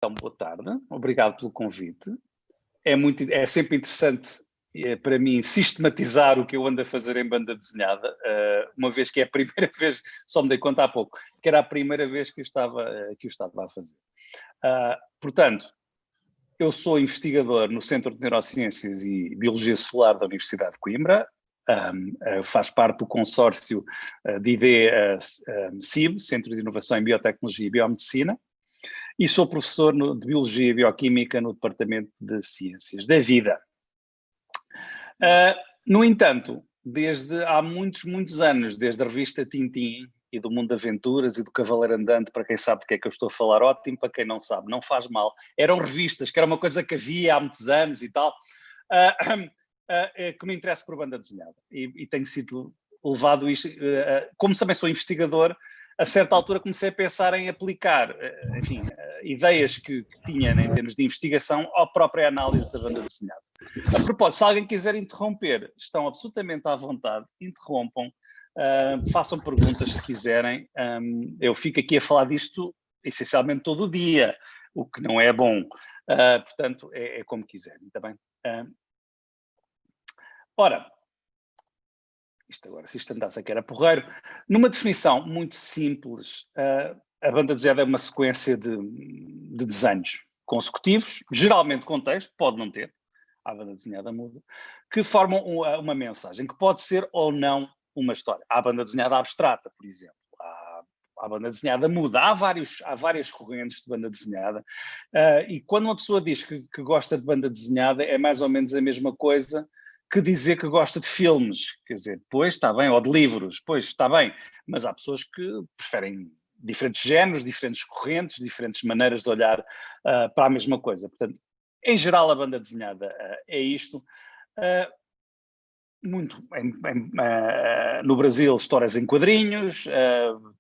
Então, boa tarde, obrigado pelo convite. É sempre interessante para mim sistematizar o que eu ando a fazer em banda desenhada, uma vez que é a primeira vez, só me dei conta há pouco, que era a primeira vez que eu estava a fazer. Portanto, eu sou investigador no Centro de Neurociências e Biologia Celular da Universidade de Coimbra, faz parte do consórcio de ID-CIB, Centro de Inovação em Biotecnologia e Biomedicina, e sou professor de Biologia e Bioquímica no Departamento de Ciências da Vida. No entanto, desde há muitos anos, desde a revista Tintim e do Mundo de Aventuras e do Cavaleiro Andante, para quem sabe de que é que eu estou a falar, ótimo, para quem não sabe, não faz mal. Eram revistas, que era uma coisa que havia há muitos anos e tal, que me interessa por banda desenhada. E tenho sido levado isto, como também sou investigador, a certa altura comecei a pensar em aplicar, enfim, ideias que tinha em termos de investigação à própria análise da banda desenhada. A propósito, se alguém quiser interromper, estão absolutamente à vontade, interrompam, façam perguntas se quiserem. Eu fico aqui a falar disto essencialmente todo o dia, o que não é bom. Portanto, é como quiserem, está bem? Ora, se isto andasse aqui era porreiro. Numa definição muito simples, a banda desenhada é uma sequência de desenhos consecutivos, geralmente com texto, pode não ter, a banda desenhada muda, que formam uma mensagem, que pode ser ou não uma história. Há a banda desenhada abstrata, por exemplo. Há a banda desenhada muda. Há várias correntes de banda desenhada. E quando uma pessoa diz que gosta de banda desenhada, é mais ou menos a mesma coisa que dizer que gosta de filmes. Quer dizer, pois está bem, ou de livros, pois está bem. Mas há pessoas que preferem diferentes géneros, diferentes correntes, diferentes maneiras de olhar para a mesma coisa. Portanto, em geral, a banda desenhada é isto. No Brasil, histórias em quadrinhos,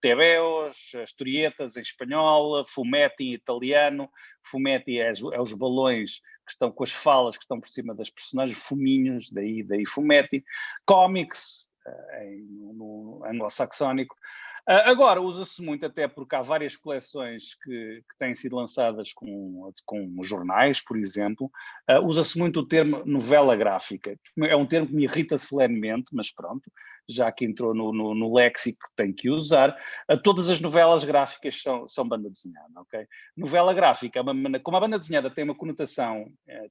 tebeos, historietas em espanhol, fumetti em italiano. Fumetti é os balões que estão com as falas que estão por cima das personagens, fuminhos, daí fumetti. Cómics, no anglo-saxónico. Agora, usa-se muito, até porque há várias coleções que têm sido lançadas com jornais, por exemplo, usa-se muito o termo novela gráfica. É um termo que me irrita solenemente, mas pronto, já que entrou no léxico, tem que usar. Todas as novelas gráficas são banda desenhada, ok? Novela gráfica, como a banda desenhada tem uma conotação,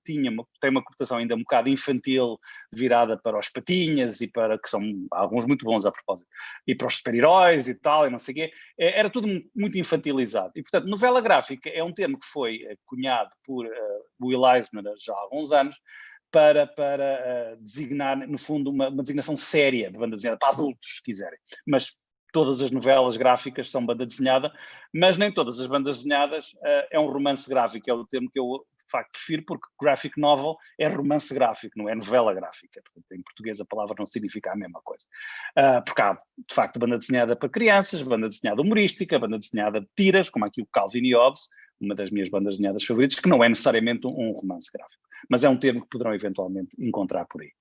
tem uma conotação ainda um bocado infantil, virada para os patinhas e para, que são alguns muito bons a propósito, e para os super-heróis e tal, e não sei o quê, era tudo muito infantilizado. E, portanto, novela gráfica é um termo que foi cunhado por Will Eisner já há alguns anos, para designar, no fundo, uma designação séria de banda desenhada, para adultos, se quiserem. Mas todas as novelas gráficas são banda desenhada, mas nem todas as bandas desenhadas é um romance gráfico, é o termo que eu, de facto, prefiro, porque graphic novel é romance gráfico, não é novela gráfica. Portanto, em português a palavra não significa a mesma coisa. Porque há, de facto, banda desenhada para crianças, banda desenhada humorística, banda desenhada de tiras, como aqui o Calvin e Hobbes, uma das minhas bandas desenhadas favoritas, que não é necessariamente um romance gráfico, mas é um termo que poderão eventualmente encontrar por aí.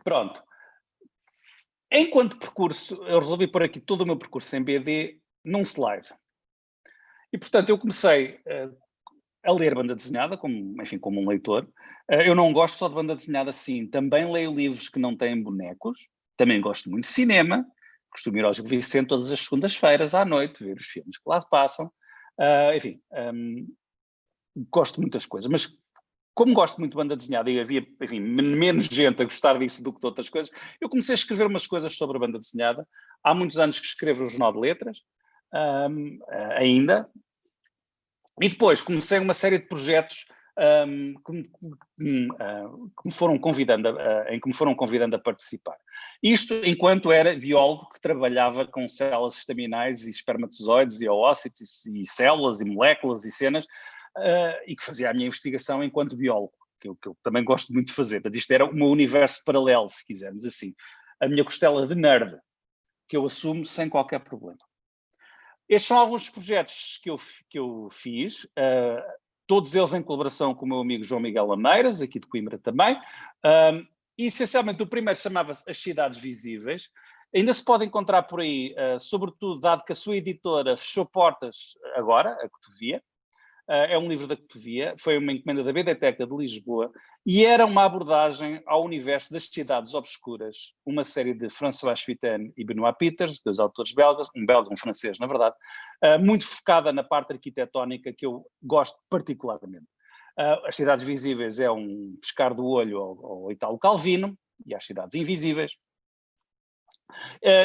Pronto. Enquanto percurso, eu resolvi pôr aqui todo o meu percurso em BD num slide. E, portanto, eu comecei a ler banda desenhada, enfim, como um leitor. Eu não gosto só de banda desenhada assim, também leio livros que não têm bonecos, também gosto muito de cinema, costumo ir ao Gil Vicente todas as segundas-feiras à noite, ver os filmes que lá passam. Enfim, gosto de muitas coisas, mas como gosto muito de banda desenhada e havia, enfim, menos gente a gostar disso do que de outras coisas, eu comecei a escrever umas coisas sobre a banda desenhada. Há muitos anos que escrevo o Jornal de Letras, ainda, e depois comecei uma série de projetos que me foram convidando a participar. Isto enquanto era biólogo que trabalhava com células estaminais e espermatozoides e oócitos e células e moléculas e cenas, e que fazia a minha investigação enquanto biólogo, que eu também gosto muito de fazer. Portanto, isto era o meu universo paralelo, se quisermos assim. A minha costela de nerd, que eu assumo sem qualquer problema. Estes são alguns dos projetos que eu fiz, todos eles em colaboração com o meu amigo João Miguel Lameiras, aqui de Coimbra também. E, essencialmente, o primeiro chamava-se As Cidades Visíveis, Ainda se pode encontrar por aí, sobretudo dado que a sua editora fechou portas agora, a Cotovia. É um livro da Cotovia, foi uma encomenda da BDteca de Lisboa e era uma abordagem ao universo das cidades obscuras, uma série de François Chuitan e Benoît Peters, dois autores belgas, um belga e um francês, na verdade, muito focada na parte arquitetónica que eu gosto particularmente. As Cidades Visíveis é um pescar do olho ao Italo Calvino e às Cidades Invisíveis.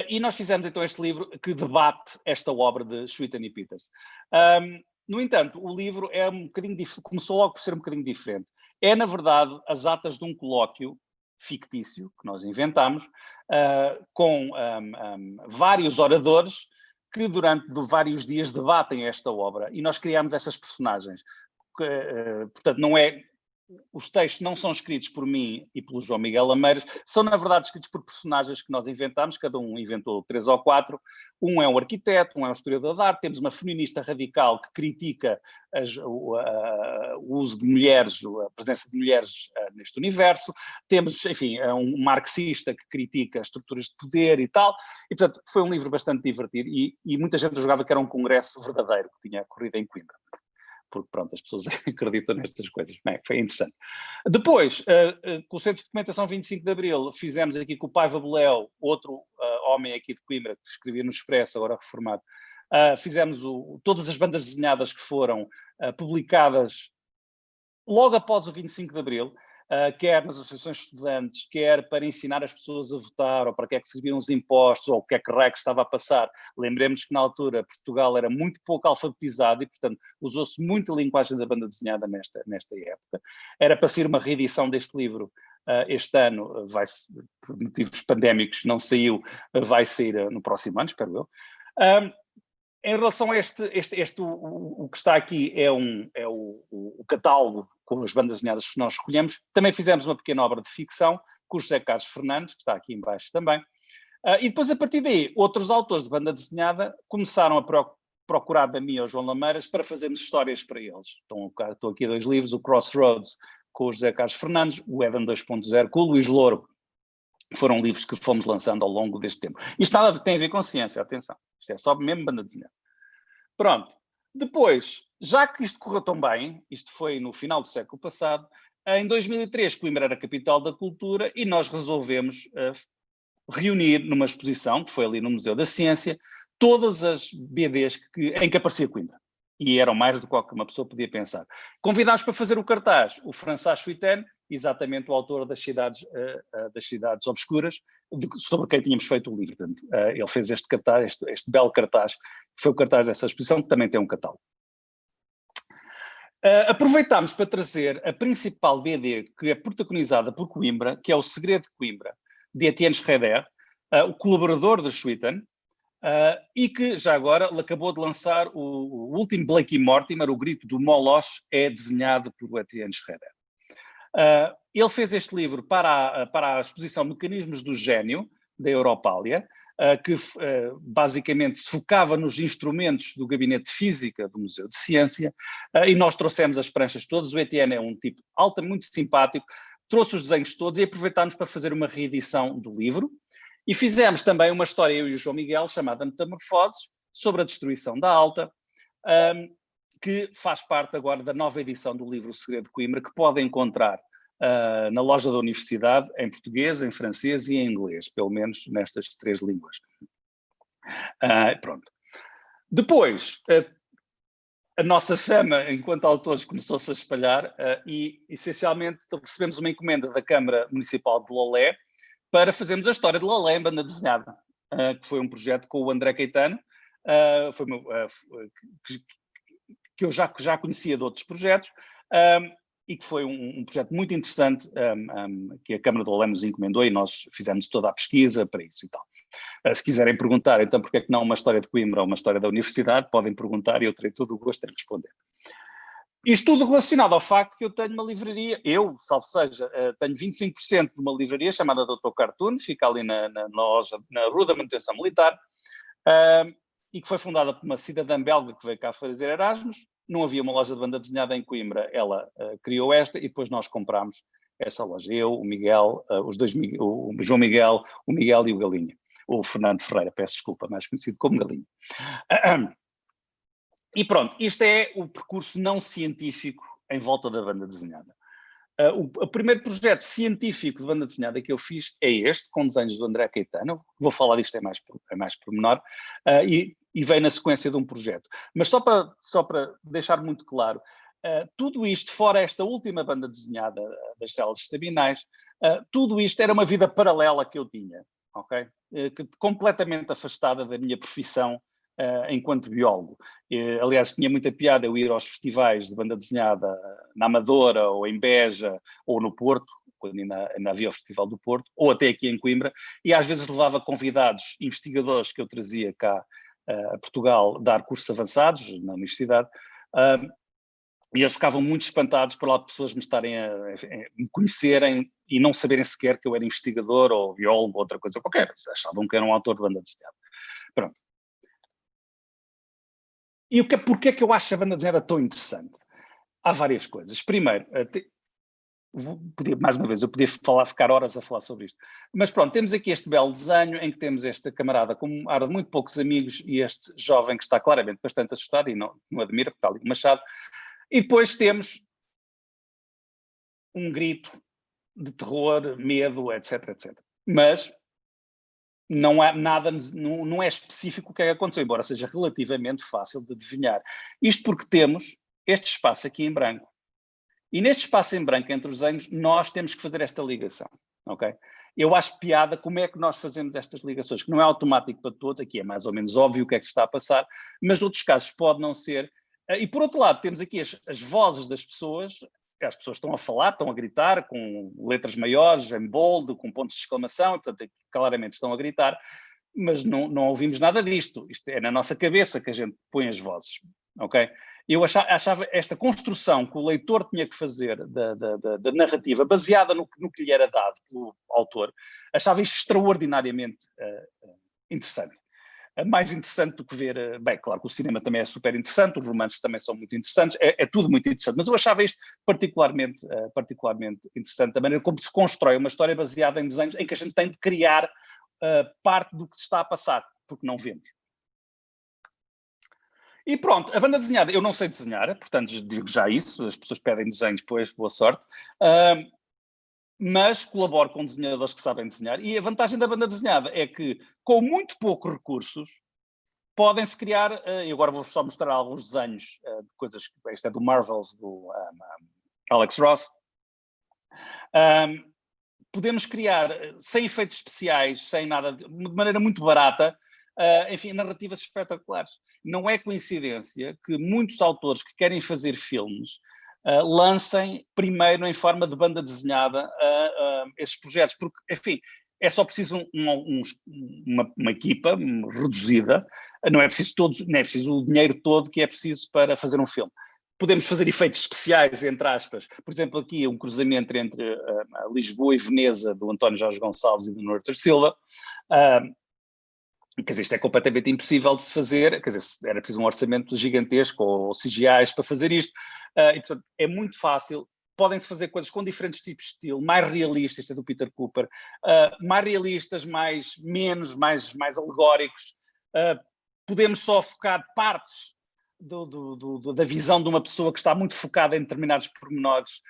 E nós fizemos então este livro que debate esta obra de Chuitan e Peters. No entanto, o livro é um bocadinho começou logo por ser um bocadinho diferente. É, na verdade, as atas de um colóquio fictício que nós inventámos, com vários oradores que durante vários dias debatem esta obra. E nós criamos essas personagens. Portanto, não é... Os textos não são escritos por mim e pelo João Miguel Lameiras, são na verdade escritos por personagens que nós inventámos, cada um inventou 3 ou 4, um é um arquiteto, um é um historiador de arte, temos uma feminista radical que critica o uso de mulheres, a presença de mulheres neste universo, temos, enfim, um marxista que critica as estruturas de poder e tal, e portanto foi um livro bastante divertido e muita gente julgava que era um congresso verdadeiro que tinha ocorrido em Coimbra. Porque, pronto, as pessoas acreditam nestas coisas. Bem, foi interessante. Depois, com o Centro de Documentação 25 de Abril, fizemos aqui com o Paiva Beléu, outro homem aqui de Coimbra, que escrevia no Expresso, agora reformado, fizemos todas as bandas desenhadas que foram publicadas logo após o 25 de Abril, quer nas associações de estudantes, quer para ensinar as pessoas a votar, ou para que é que serviam os impostos, ou o que é que raio estava a passar. Lembremos que na altura Portugal era muito pouco alfabetizado e, portanto, usou-se muito a linguagem da banda desenhada nesta época. Era para ser uma reedição deste livro. Este ano, por motivos pandémicos, não saiu, vai sair no próximo ano, espero eu. Em relação a o que está aqui é o catálogo com as bandas desenhadas que nós escolhemos. Também fizemos uma pequena obra de ficção com o José Carlos Fernandes, que está aqui em baixo também. E depois, a partir daí, outros autores de banda desenhada começaram a procurar da mim e ao João Lameiras para fazermos histórias para eles. Estão aqui 2 livros, o Crossroads com o José Carlos Fernandes, o Eden 2.0 com o Luís Louro. Foram livros que fomos lançando ao longo deste tempo. Isto nada tem a ver com ciência, atenção. Isto é só mesmo banda desenhada. Pronto. Depois, já que isto correu tão bem, isto foi no final do século passado, em 2003 Coimbra era a capital da cultura e nós resolvemos reunir numa exposição, que foi ali no Museu da Ciência, todas as BDs em que aparecia Coimbra. E eram mais do que qualquer uma pessoa podia pensar. Convidámos para fazer o cartaz o François Chuitan, exatamente o autor das cidades obscuras, sobre quem tínhamos feito o livro. Portanto, ele fez este cartaz, este belo cartaz, que foi o cartaz dessa exposição, que também tem um catálogo. Aproveitámos para trazer a principal BD, que é protagonizada por Coimbra, que é O Segredo de Coimbra, de Etienne Schrader, o colaborador de Chuitan, e que, já agora, ele acabou de lançar o último Blake e Mortimer, O Grito do Moloch, é desenhado por Etienne Schrader. Ele fez este livro para a exposição Mecanismos do Gênio, da Europália, que basicamente se focava nos instrumentos do Gabinete de Física do Museu de Ciência, e nós trouxemos as pranchas todas. O Etienne é um tipo alto, muito simpático, trouxe os desenhos todos e aproveitámos para fazer uma reedição do livro. E fizemos também uma história, eu e o João Miguel, chamada Metamorfoses, sobre a destruição da Alta, que faz parte agora da nova edição do livro O Segredo de Coimbra, que podem encontrar na loja da Universidade, em português, em francês e em inglês, pelo menos nestas 3 línguas. Pronto. Depois, a nossa fama enquanto autores começou-se a espalhar e, essencialmente, recebemos uma encomenda da Câmara Municipal de Lolé para fazermos a história de Lolé em banda desenhada, que foi um projeto com o André Caetano, que eu já conhecia de outros projetos, e que foi um projeto muito interessante, que a Câmara de Lolé nos encomendou e nós fizemos toda a pesquisa para isso e tal. Se quiserem perguntar, então, porque é que não uma história de Coimbra ou uma história da Universidade, podem perguntar e eu terei todo o gosto em responder. Isto tudo relacionado ao facto que eu tenho uma livraria, salvo seja, tenho 25% de uma livraria chamada Dr. Cartoon, fica ali na loja, na Rua da Manutenção Militar, e que foi fundada por uma cidadã belga que veio cá fazer Erasmus. Não havia uma loja de banda desenhada em Coimbra, ela criou esta e depois nós comprámos essa loja. Eu, o Miguel, o João Miguel, o Miguel e o Galinha. o Fernando Ferreira, peço desculpa, mais conhecido como Galinho. E pronto, isto é o percurso não científico em volta da banda desenhada. O primeiro projeto científico de banda desenhada que eu fiz é este, com desenhos do André Caetano. Vou falar disto é mais pormenor, e vem na sequência de um projeto. Mas só para deixar muito claro, tudo isto, fora esta última banda desenhada das células estaminais, tudo isto era uma vida paralela que eu tinha, ok? Completamente afastada da minha profissão enquanto biólogo. Aliás, tinha muita piada eu ir aos festivais de banda desenhada na Amadora, ou em Beja, ou no Porto, quando ainda havia o Festival do Porto, ou até aqui em Coimbra, e às vezes levava convidados, investigadores que eu trazia cá a Portugal, dar cursos avançados na universidade, e eles ficavam muito espantados por lá pessoas me conhecerem e não saberem sequer que eu era investigador ou biólogo ou outra coisa qualquer. Achavam que era um autor de banda desenhada. Pronto. E porquê é que eu acho a banda desenhada tão interessante? Há várias coisas. Primeiro, mais uma vez, eu podia ficar horas a falar sobre isto. Mas pronto, temos aqui este belo desenho em que temos esta camarada com um ar de muito poucos amigos e este jovem que está claramente bastante assustado e não admira, porque está ali o machado. E depois temos um grito de terror, medo, etc, etc. Mas não há nada, não é específico o que é que aconteceu, embora seja relativamente fácil de adivinhar. Isto porque temos este espaço aqui em branco. E neste espaço em branco entre os desenhos, nós temos que fazer esta ligação, ok? Eu acho piada como é que nós fazemos estas ligações, que não é automático para todos, aqui é mais ou menos óbvio o que é que se está a passar, mas noutros casos pode não ser. E por outro lado, temos aqui as vozes das pessoas, as pessoas estão a falar, estão a gritar, com letras maiores, em bold, com pontos de exclamação, portanto, claramente estão a gritar, mas não ouvimos nada disto. Isto é na nossa cabeça que a gente põe as vozes, ok? Eu achava esta construção que o leitor tinha que fazer da narrativa, baseada no que lhe era dado pelo autor, achava isto extraordinariamente interessante. Mais interessante do que ver, bem, claro que o cinema também é super interessante, os romances também são muito interessantes, é tudo muito interessante, mas eu achava isto particularmente interessante, da maneira como se constrói uma história baseada em desenhos, em que a gente tem de criar parte do que se está a passar, porque não vemos. E pronto, a banda desenhada, eu não sei desenhar, portanto digo já isso, as pessoas pedem desenhos, pois, boa sorte, mas colaboro com desenhadores que sabem desenhar, e a vantagem da banda desenhada é que, com muito poucos recursos, podem-se criar, e agora vou só mostrar alguns desenhos de coisas, este é do Marvels, do Alex Ross, podemos criar, sem efeitos especiais, sem nada, de maneira muito barata, enfim, narrativas espetaculares. Não é coincidência que muitos autores que querem fazer filmes lancem primeiro em forma de banda desenhada esses projetos, porque, enfim, é só preciso uma equipa reduzida, não é preciso o dinheiro todo que é preciso para fazer um filme. Podemos fazer efeitos especiais, entre aspas. Por exemplo, aqui um cruzamento entre Lisboa e Veneza, do António Jorge Gonçalves e do Norton Silva. Quer dizer, isto é completamente impossível de se fazer, quer dizer, era preciso um orçamento gigantesco ou CGIs para fazer isto, e portanto é muito fácil, podem-se fazer coisas com diferentes tipos de estilo, mais realistas, este é do Peter Cooper, mais realistas, mais alegóricos, podemos só focar partes da visão de uma pessoa que está muito focada em determinados pormenores,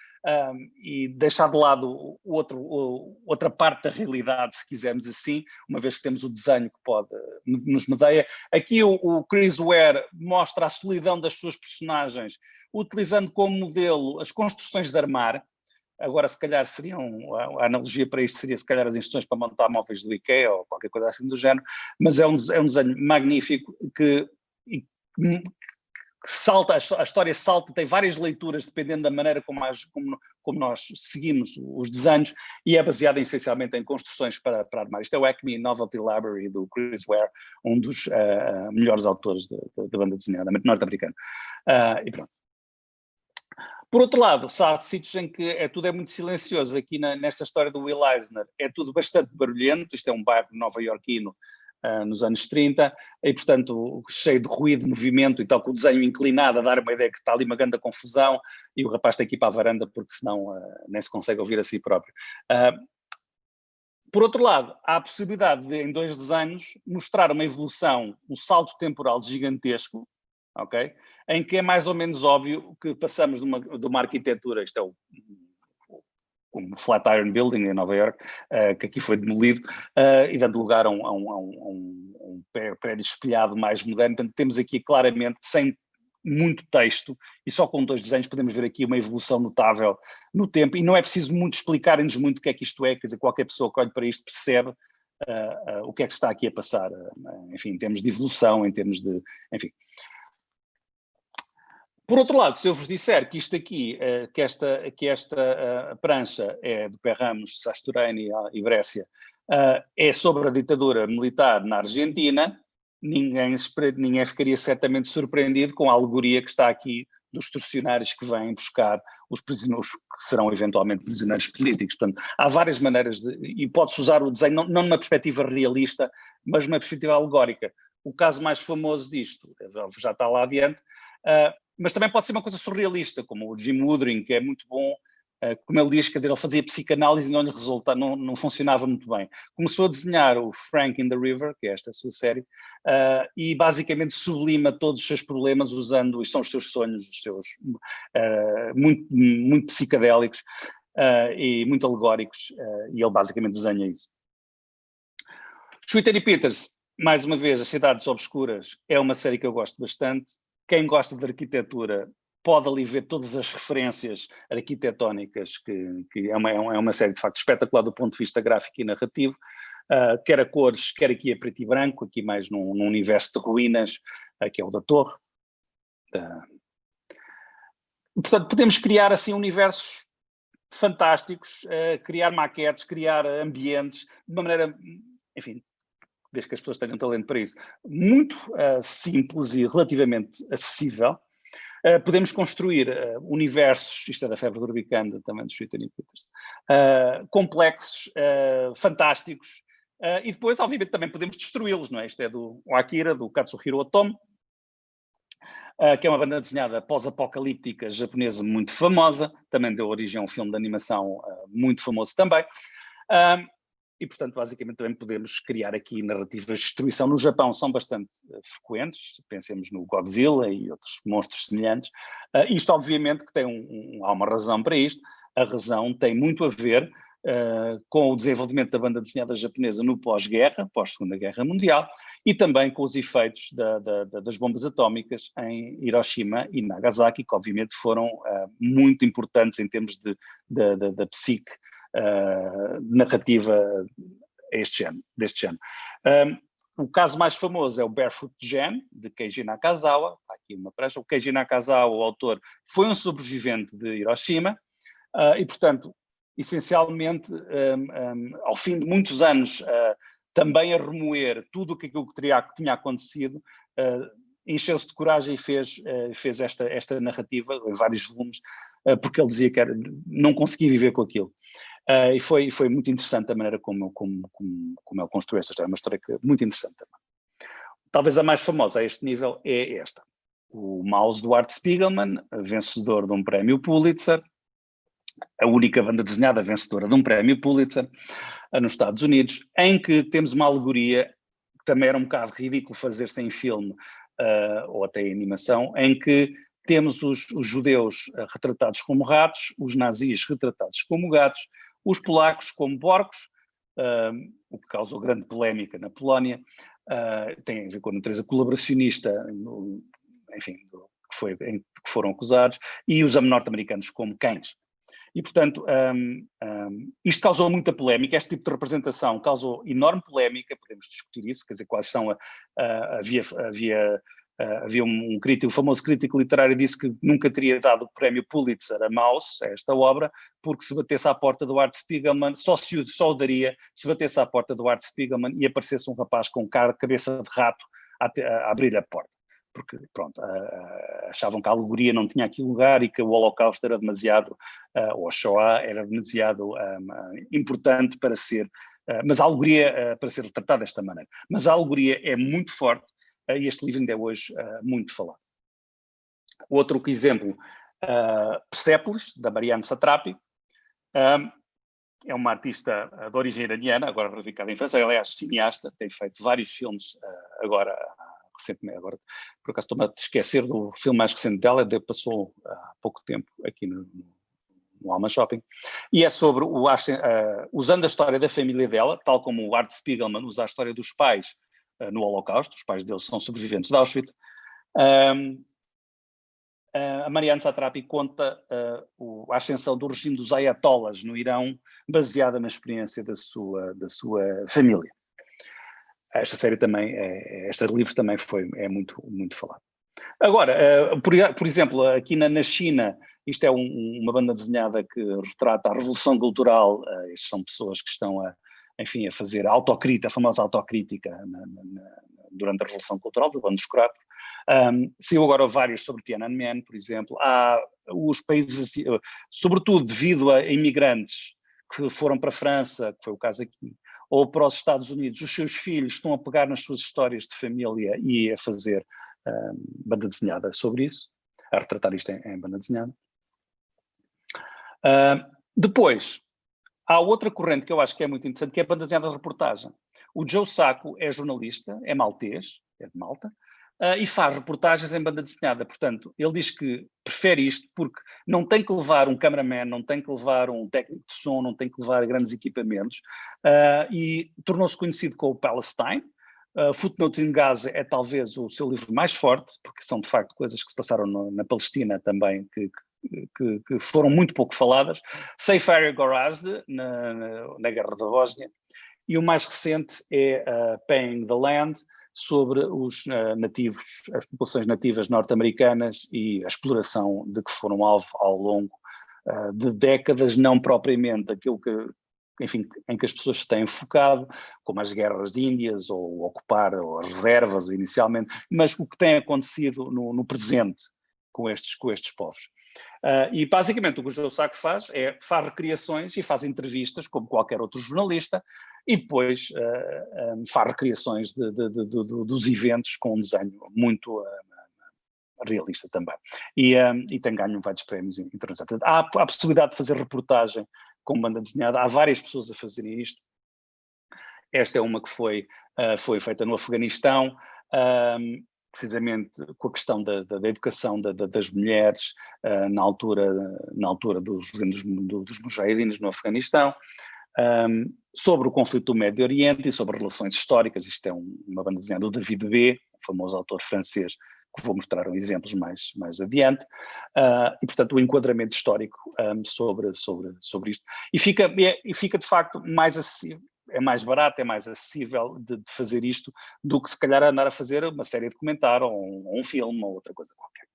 e deixar de lado outra parte da realidade, se quisermos assim, uma vez que temos o desenho que nos medeia. Aqui o Chris Ware mostra a solidão das suas personagens, utilizando como modelo as construções de armar. Agora, se calhar, a analogia para isto seria, se calhar, as instruções para montar móveis do IKEA ou qualquer coisa assim do género, mas é um desenho magnífico que salta, a história salta, tem várias leituras dependendo da maneira como nós seguimos os desenhos, e é baseada essencialmente em construções para armar. Isto é o Acme Novelty Library do Chris Ware, um dos melhores autores da banda desenhada norte-americana. E pronto. Por outro lado, há sítios em que tudo é muito silencioso. Aqui nesta história do Will Eisner é tudo bastante barulhento, isto é um bairro nova-iorquino nos anos 30, e portanto cheio de ruído, de movimento e tal, com o desenho inclinado a dar uma ideia que está ali uma grande confusão, e o rapaz tem que ir para a varanda porque senão nem se consegue ouvir a si próprio. Por outro lado, há a possibilidade de, em 2 desenhos, mostrar uma evolução, um salto temporal gigantesco, ok? Em que é mais ou menos óbvio que passamos de uma arquitetura, isto é o Flatiron Building em Nova York, que aqui foi demolido, e dando lugar a um prédio espelhado mais moderno. Portanto, temos aqui claramente, sem muito texto, e só com 2 desenhos podemos ver aqui uma evolução notável no tempo, e não é preciso muito explicar-nos muito o que é que isto é, quer dizer, qualquer pessoa que olhe para isto percebe o que é que se está aqui a passar, enfim, em termos de evolução, em termos de, enfim. Por outro lado, se eu vos disser que isto aqui, que esta prancha é do Pé Ramos, Sastureni e Brescia, é sobre a ditadura militar na Argentina, ninguém ficaria certamente surpreendido com a alegoria que está aqui dos torcionários que vêm buscar os prisioneiros que serão eventualmente prisioneiros políticos. Portanto, há várias maneiras e pode-se usar o desenho, não numa perspectiva realista, mas numa perspectiva alegórica. O caso mais famoso disto, já está lá adiante, mas também pode ser uma coisa surrealista, como o Jim Woodring, que é muito bom, como ele diz, quer dizer, ele fazia psicanálise e não lhe resulta, não funcionava muito bem. Começou a desenhar o Frank in the River, que é esta sua série, e basicamente sublima todos os seus problemas usando, isto são os seus sonhos, os seus muito psicadélicos e muito alegóricos, e ele basicamente desenha isso. Schwitter e Peters, mais uma vez, As Cidades Obscuras, é uma série que eu gosto bastante. Quem gosta de arquitetura pode ali ver todas as referências arquitetónicas, que é uma série de facto espetacular do ponto de vista gráfico e narrativo, quer a cores, quer aqui a preto e branco, aqui mais num universo de ruínas, que é o da Torre. Portanto, podemos criar assim universos fantásticos, criar maquetes, criar ambientes, de uma maneira, enfim, desde que as pessoas tenham talento para isso, muito simples e relativamente acessível. Podemos construir universos, isto é da febre do Urbicanda, também dos Schwitter e Peters, complexos, fantásticos, e depois, obviamente, também podemos destruí-los, não é? Isto é do Akira, do Katsuhiro Otomo, que é uma banda desenhada pós-apocalíptica japonesa muito famosa, também deu origem a um filme de animação muito famoso também. E, portanto, basicamente também podemos criar aqui narrativas de destruição. No Japão são bastante frequentes, pensemos no Godzilla e outros monstros semelhantes. Isto, obviamente, que há uma razão para isto. A razão tem muito a ver com o desenvolvimento da banda desenhada japonesa no pós-guerra, pós-Segunda Guerra Mundial, e também com os efeitos das bombas atómicas em Hiroshima e Nagasaki, que obviamente foram muito importantes em termos da psique narrativa deste género. O caso mais famoso é o Barefoot Gen, de Keiji Nakazawa. Está aqui uma prancha. O Keiji Nakazawa, o autor, foi um sobrevivente de Hiroshima e, portanto, essencialmente, ao fim de muitos anos, também a remoer tudo aquilo que tinha acontecido, encheu-se de coragem e fez esta narrativa em vários volumes, porque ele dizia que não conseguia viver com aquilo. E foi muito interessante a maneira como ele construiu essa história, uma história muito interessante também. Talvez a mais famosa a este nível é esta. O Mouse do Art Spiegelman, vencedor de um prémio Pulitzer, a única banda desenhada vencedora de um prémio Pulitzer nos Estados Unidos, em que temos uma alegoria, que também era um bocado ridículo fazer-se em filme ou até em animação, em que temos os judeus retratados como ratos, os nazis retratados como gatos, os polacos como porcos, o que causou grande polémica na Polónia, tem a ver com a natureza colaboracionista, enfim, que foram acusados, e os norte-americanos como cães. E, portanto, isto causou muita polémica, este tipo de representação causou enorme polémica, podemos discutir isso, quer dizer, quais são havia um famoso crítico literário que disse que nunca teria dado o prémio Pulitzer a Mouse, a esta obra, porque se batesse à porta do Art Spiegelman, só o daria se batesse à porta do Art Spiegelman e aparecesse um rapaz com cabeça de rato a abrir a porta. Porque, pronto, achavam que a alegoria não tinha aqui lugar e que o Holocausto era demasiado, ou a Shoah era demasiado importante para ser, mas a alegoria para ser retratada desta maneira. Mas a alegoria é muito forte e este livro ainda é hoje muito falado. Outro exemplo, Persepolis, da Marianne Satrapi, é uma artista de origem iraniana, agora radicada em França, ela é cineasta, tem feito vários filmes recentemente, agora por acaso estou-me a esquecer do filme mais recente dela, passou há pouco tempo aqui no Alma Shopping, e é sobre, usando a história da família dela, tal como o Art Spiegelman usa a história dos pais no Holocausto, os pais deles são sobreviventes de Auschwitz. A Marianne Satrapi conta a ascensão do regime dos ayatollahs no Irão, baseada na experiência da sua família. Este livro também é muito falado. Agora, por exemplo, aqui na China, isto é uma banda desenhada que retrata a revolução cultural. Estes são pessoas que estão a fazer a famosa autocrítica durante a revolução cultural do bando dos Corato. Saiu agora vários sobre Tiananmen, por exemplo. Há os países, sobretudo devido a imigrantes que foram para a França, que foi o caso aqui, ou para os Estados Unidos, os seus filhos estão a pegar nas suas histórias de família e a fazer banda desenhada sobre isso, a retratar isto em banda desenhada. Depois, há outra corrente que eu acho que é muito interessante, que é a banda desenhada de reportagem. O Joe Sacco é jornalista, é maltês, é de Malta, e faz reportagens em banda desenhada. Portanto, ele diz que prefere isto porque não tem que levar um cameraman, não tem que levar um técnico de som, não tem que levar grandes equipamentos, e tornou-se conhecido com o Palestine. Footnotes in Gaza é talvez o seu livro mais forte, porque são de facto coisas que se passaram na Palestina também, que foram muito pouco faladas. Safe Area Gorazde, na Guerra da Bósnia, e o mais recente é Paying the Land, sobre os nativos, as populações nativas norte-americanas e a exploração de que foram alvo ao longo de décadas, não propriamente aquilo em que as pessoas se têm focado, como as guerras de Índias, ou ocupar ou as reservas inicialmente, mas o que tem acontecido no presente com estes povos. E basicamente o que o Joe Sacco faz recriações e faz entrevistas, como qualquer outro jornalista, e depois faz recriações dos eventos com um desenho muito realista também. E tem ganho vários prémios internacionais. Há a possibilidade de fazer reportagem com banda desenhada, há várias pessoas a fazerem isto. Esta é uma que foi feita no Afeganistão, precisamente com a questão da educação das mulheres na altura dos mujahidins no Afeganistão, sobre o conflito do Médio Oriente e sobre relações históricas. Isto é uma banda desenhada do David B., o famoso autor francês, que vou mostrar exemplos mais adiante, e portanto o enquadramento histórico sobre isto. E fica de facto mais acessível. É mais barato, é mais acessível de fazer isto do que se calhar andar a fazer uma série de documentário ou um filme ou outra coisa qualquer.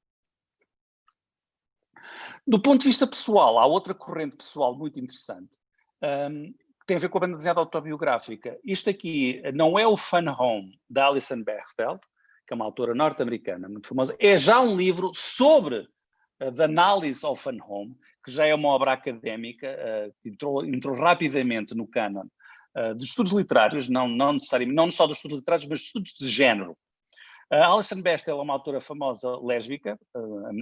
Do ponto de vista pessoal, há outra corrente pessoal muito interessante, que tem a ver com a banda desenhada autobiográfica. Isto aqui não é o Fun Home, da Alison Bechdel, que é uma autora norte-americana muito famosa, é já um livro sobre a análise ao Fun Home, que já é uma obra académica, que entrou rapidamente no cânon de estudos literários, não necessariamente, não só dos estudos literários, mas de estudos de género. A Alison Bechdel é uma autora famosa lésbica,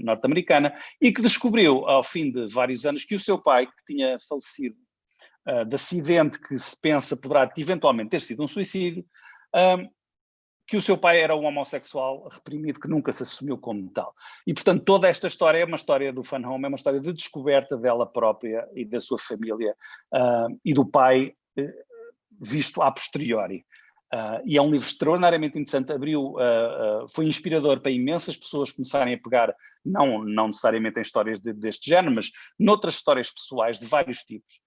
norte-americana, e que descobriu, ao fim de vários anos, que o seu pai, que tinha falecido de acidente que se pensa poderá eventualmente ter sido um suicídio, que o seu pai era um homossexual reprimido que nunca se assumiu como tal. E, portanto, toda esta história é uma história do Fun Home, é uma história de descoberta dela própria e da sua família e do pai visto a posteriori. E é um livro extraordinariamente interessante, foi inspirador para imensas pessoas começarem a pegar, não necessariamente em histórias deste género, mas noutras histórias pessoais de vários tipos,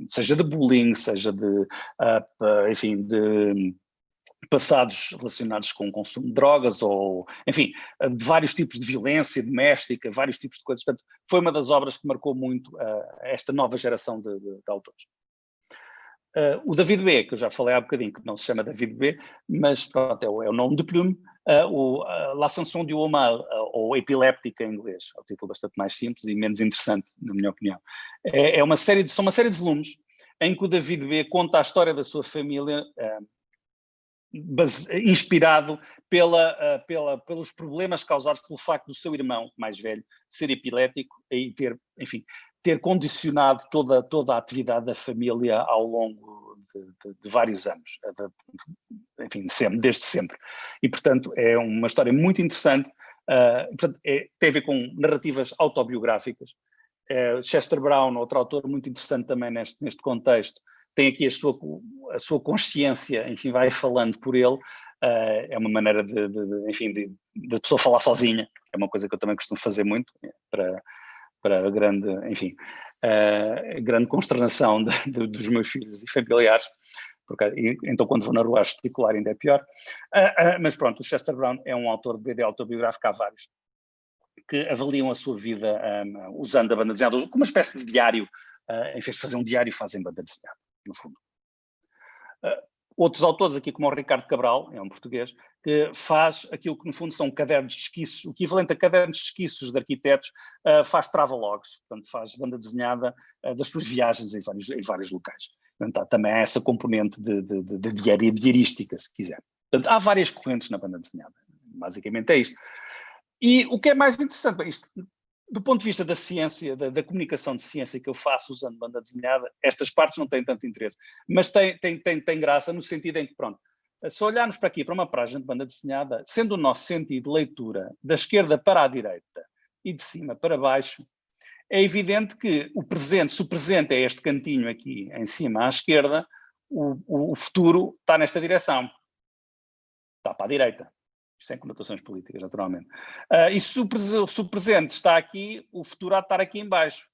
seja de bullying, seja de passados relacionados com o consumo de drogas, ou, enfim, de vários tipos de violência doméstica, vários tipos de coisas. Portanto, foi uma das obras que marcou muito esta nova geração de autores. O David B., que eu já falei há bocadinho, que não se chama David B., mas pronto, é o nome de Plume, La Chanson du Homme, ou Epiléptica em inglês, é um título bastante mais simples e menos interessante, na minha opinião. São uma série de volumes em que o David B. conta a história da sua família, inspirado pelos problemas causados pelo facto do seu irmão mais velho ser epilético e ter, enfim, ter condicionado toda a atividade da família ao longo de vários anos, enfim, desde sempre. E, portanto, é uma história muito interessante, portanto, tem a ver com narrativas autobiográficas. Chester Brown, outro autor muito interessante também neste contexto, tem aqui a sua consciência, enfim, vai falando por ele. É uma maneira de pessoa falar sozinha, é uma coisa que eu também costumo fazer muito, para grande, enfim, grande consternação dos meus filhos e familiares, porque então quando vou na rua a gesticular ainda é pior. Mas pronto, o Chester Brown é um autor de BD autobiográfico, há vários, que avaliam a sua vida usando a banda desenhada como uma espécie de diário, em vez de fazer um diário, fazem banda desenhada, no fundo. Outros autores aqui, como o Ricardo Cabral, é um português, que faz aquilo que no fundo são cadernos de esquiços, o equivalente a cadernos de esquiços de arquitetos, faz travelogues, portanto faz banda desenhada das suas viagens em vários locais. Portanto, também há essa componente de diarística, se quiser. Portanto, há várias correntes na banda desenhada, basicamente é isto. E o que é mais interessante, isto, do ponto de vista da ciência, da comunicação de ciência que eu faço usando banda desenhada, estas partes não têm tanto interesse, mas tem graça no sentido em que, pronto, se olharmos para aqui, para uma página de banda desenhada, sendo o nosso sentido de leitura da esquerda para a direita e de cima para baixo, é evidente que se o presente é este cantinho aqui em cima à esquerda, o futuro está nesta direção, está para a direita. Sem conotações políticas, naturalmente. E se o presente está aqui, o futuro há de estar aqui em baixo.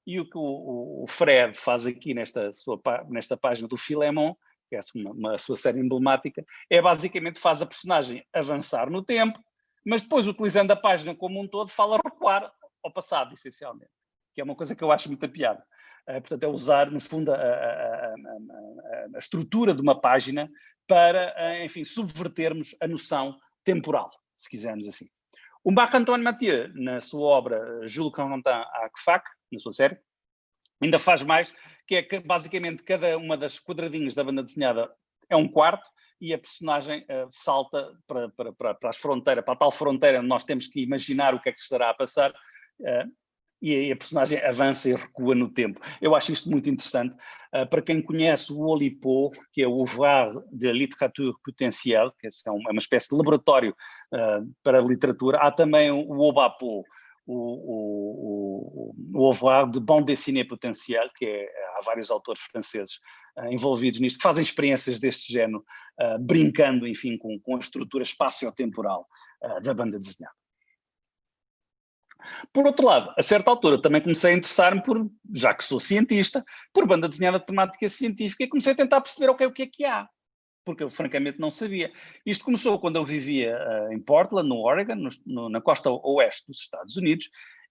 E o que o Fred faz aqui nesta página do Filémon, que é uma sua série emblemática, é basicamente faz a personagem avançar no tempo, mas depois, utilizando a página como um todo, fala recuar ao passado, essencialmente. Que é uma coisa que eu acho muita piada. Portanto, é usar, no fundo, a estrutura de uma página para, enfim, subvertermos a noção temporal, se quisermos assim. O Marc-Antoine Mathieu, na sua obra Jules Corentin à Fac, na sua série, ainda faz mais, que é que basicamente cada uma das quadradinhos da banda desenhada é um quarto e a personagem salta para as fronteiras, para a tal fronteira onde nós temos que imaginar o que é que se estará a passar, e a personagem avança e recua no tempo. Eu acho isto muito interessante. Para quem conhece o Oulipo, que é o Ouvroir de Littérature Potentielle, que é uma espécie de laboratório para a literatura, há também o Oubapo, o Ouvroir de Bande Dessinée Potentielle, que há vários autores franceses envolvidos nisto, que fazem experiências deste género, brincando, enfim, com a estrutura espaço-temporal da banda desenhada. Por outro lado, a certa altura também comecei a interessar-me já que sou cientista, por banda desenhada de temática científica e comecei a tentar perceber o que é que há, porque eu francamente não sabia. Isto começou quando eu vivia em Portland, no Oregon, na costa oeste dos Estados Unidos,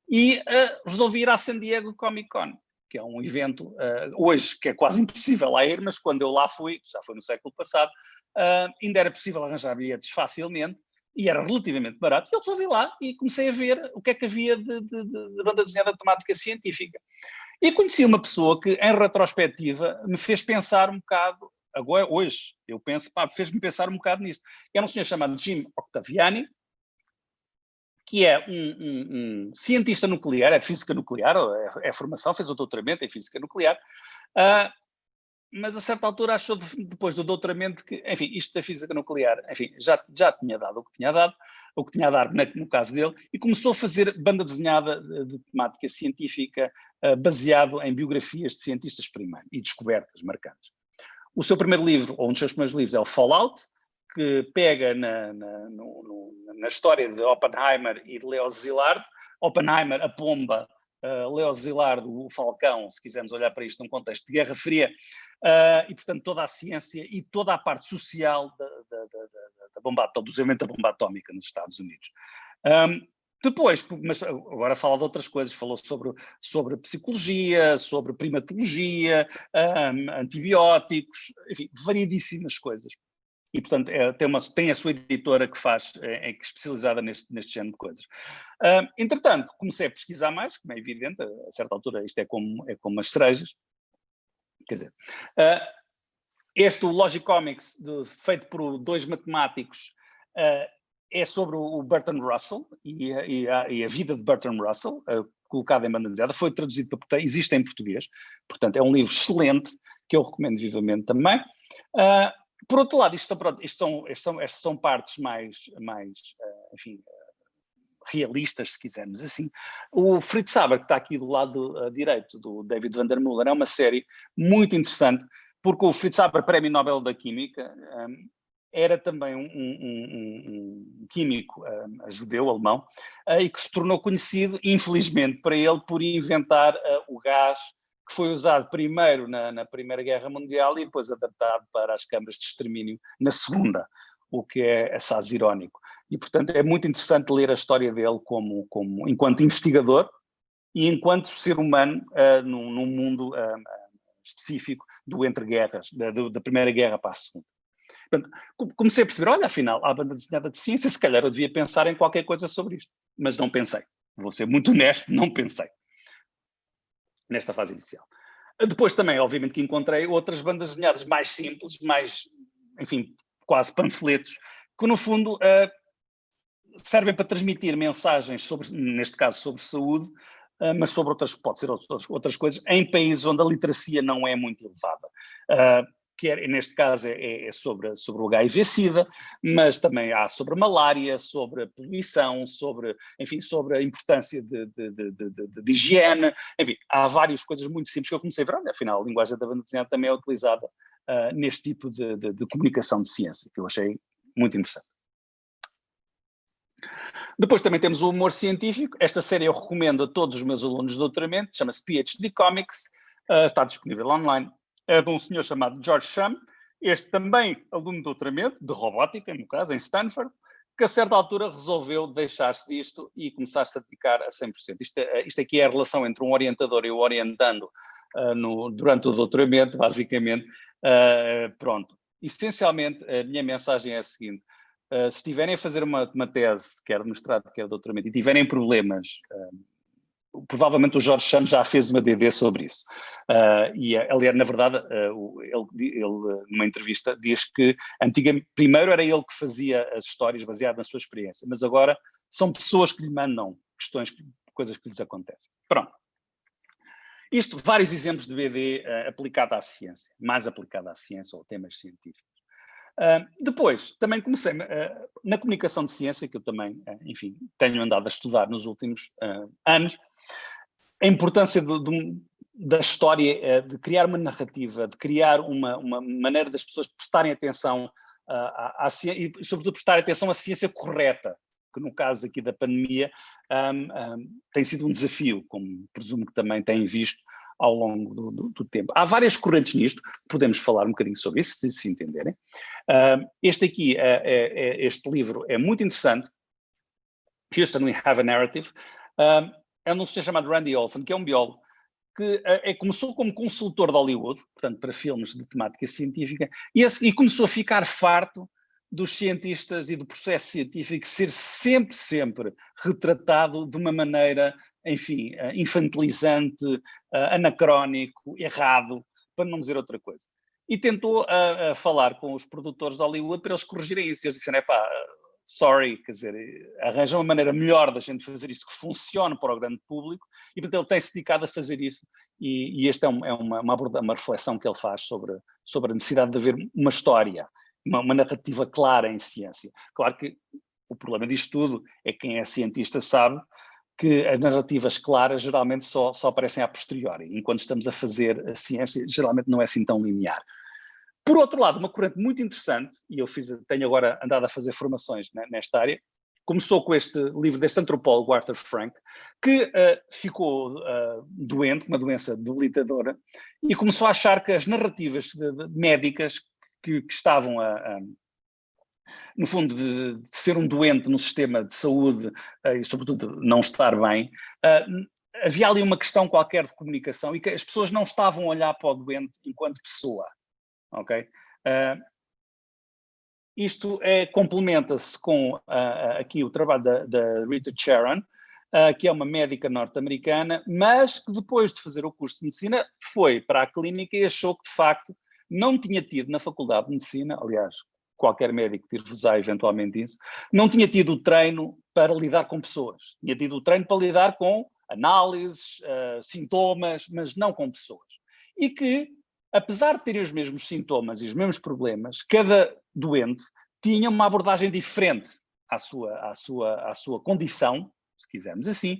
e resolvi ir à San Diego Comic Con, que é um evento hoje que é quase impossível lá ir, mas quando eu lá fui, já foi no século passado, ainda era possível arranjar bilhetes facilmente, e era relativamente barato, e eu resolvi lá e comecei a ver o que é que havia de banda desenhada de temática científica. E conheci uma pessoa que, em retrospectiva, me fez pensar um bocado, agora, hoje, eu penso, fez-me pensar um bocado nisto. Era um senhor chamado Jim Octaviani, que é um cientista nuclear, é de física nuclear, é formação, fez o doutoramento em física nuclear, mas a certa altura achou, depois do doutoramento, que, enfim, isto da física nuclear, enfim, já tinha dado o que tinha a dar no caso dele, e começou a fazer banda desenhada de temática científica baseado em biografias de cientistas primeiros e descobertas marcantes. O seu primeiro livro, ou um dos seus primeiros livros, é o Fallout, que pega na história de Oppenheimer e de Leo Szilard. Oppenheimer, a pomba, Leo Szilard, o falcão, se quisermos olhar para isto num contexto de Guerra Fria, e portanto toda a ciência e toda a parte social do desenvolvimento da bomba atómica nos Estados Unidos. Depois, mas agora fala de outras coisas, falou sobre psicologia, sobre primatologia, antibióticos, enfim, variedíssimas coisas. E, portanto, tem a sua editora que é especializada neste género de coisas. Entretanto, comecei a pesquisar mais, como é evidente, a certa altura isto é como as cerejas. Quer dizer, o Logic Comics, feito por dois matemáticos, é sobre o Bertrand Russell e a vida de Bertrand Russell, colocado em banda desenhada, foi traduzido para existe em português, portanto é um livro excelente, que eu recomendo vivamente também. Por outro lado, estas são partes mais enfim, realistas, se quisermos assim. O Fritz Haber, que está aqui do lado direito do David van der Muller, é uma série muito interessante, porque o Fritz Haber, Prémio Nobel da Química, era também um químico judeu, alemão, e que se tornou conhecido, infelizmente para ele, por inventar o gás que foi usado primeiro na Primeira Guerra Mundial e depois adaptado para as câmaras de extermínio na Segunda, o que é assaz irónico. E, portanto, é muito interessante ler a história dele enquanto investigador e enquanto ser humano num mundo específico do entre-guerras, da Primeira Guerra para a Segunda. Portanto, comecei a perceber, olha, afinal, há banda desenhada de ciência, se calhar eu devia pensar em qualquer coisa sobre isto. Mas não pensei. Vou ser muito honesto, não pensei. Nesta fase inicial. Depois também, obviamente, que encontrei outras bandas desenhadas mais simples, mais, enfim, quase panfletos, que no fundo servem para transmitir mensagens sobre, neste caso, sobre saúde, mas sobre pode ser outras coisas, em países onde a literacia não é muito elevada. Neste caso é sobre o HIV-Sida, mas também há sobre a malária, sobre a poluição, sobre a importância de higiene, enfim, há várias coisas muito simples que eu comecei a ver, olha, afinal, a linguagem da banda desenhada também é utilizada neste tipo de comunicação de ciência, que eu achei muito interessante. Depois também temos o humor científico. Esta série eu recomendo a todos os meus alunos de doutoramento, chama-se PhD Comics, está disponível online. É de um senhor chamado George Shum, este também aluno de doutoramento, de robótica, no caso, em Stanford, que a certa altura resolveu deixar-se disto e começar-se a dedicar a 100%. Isto aqui é a relação entre um orientador e o orientando durante o doutoramento, basicamente. Pronto. Essencialmente, a minha mensagem é a seguinte. Se tiverem a fazer uma tese, quer de mestrado, quer de doutoramento, e tiverem problemas, provavelmente o Jorge Cham já fez uma DD sobre isso. Aliás, na verdade, ele numa entrevista diz que primeiro era ele que fazia as histórias baseadas na sua experiência, mas agora são pessoas que lhe mandam coisas que lhes acontecem. Pronto. Isto, vários exemplos de BD aplicado à ciência, mais aplicado à ciência ou temas científicos. Depois, também comecei na comunicação de ciência, que eu também, enfim, tenho andado a estudar nos últimos anos, a importância da história, de criar uma narrativa, de criar uma maneira das pessoas prestarem atenção à ciência e, sobretudo, prestarem atenção à ciência correta, que no caso aqui da pandemia tem sido um desafio, como presumo que também têm visto ao longo do tempo. Há várias correntes nisto, podemos falar um bocadinho sobre isso, se entenderem. Este livro é muito interessante, Houston, We Have a Narrative, é um senhor chamado Randy Olson, que é um biólogo, que começou como consultor de Hollywood, portanto para filmes de temática científica, e começou a ficar farto dos cientistas e do processo científico ser sempre retratado de uma maneira, enfim, infantilizante, anacrónico, errado, para não dizer outra coisa. E tentou falar com os produtores de Hollywood para eles corrigirem isso. Eles disseram, sorry, quer dizer, arranjam uma maneira melhor da gente fazer isso que funcione para o grande público, e portanto ele tem-se dedicado a fazer isso, e esta é uma reflexão que ele faz sobre a necessidade de haver uma história, uma narrativa clara em ciência. Claro que o problema disto tudo é que quem é cientista sabe que as narrativas claras geralmente só aparecem a posteriori, enquanto estamos a fazer a ciência, geralmente não é assim tão linear. Por outro lado, uma corrente muito interessante, e eu tenho agora andado a fazer formações nesta área, começou com este livro deste antropólogo, Arthur Frank, que ficou doente, com uma doença debilitadora, e começou a achar que as narrativas médicas que estavam no fundo, de ser um doente no sistema de saúde e, sobretudo, não estar bem, havia ali uma questão qualquer de comunicação e que as pessoas não estavam a olhar para o doente enquanto pessoa, ok? Isto complementa-se com aqui o trabalho da Rita Charon, que é uma médica norte-americana, mas que depois de fazer o curso de medicina foi para a clínica e achou que, de facto, não tinha tido na faculdade de medicina, aliás, qualquer médico dir-vos-á eventualmente isso, não tinha tido o treino para lidar com pessoas, tinha tido o treino para lidar com análises, sintomas, mas não com pessoas. E que, apesar de terem os mesmos sintomas e os mesmos problemas, cada doente tinha uma abordagem diferente à sua condição, se quisermos assim,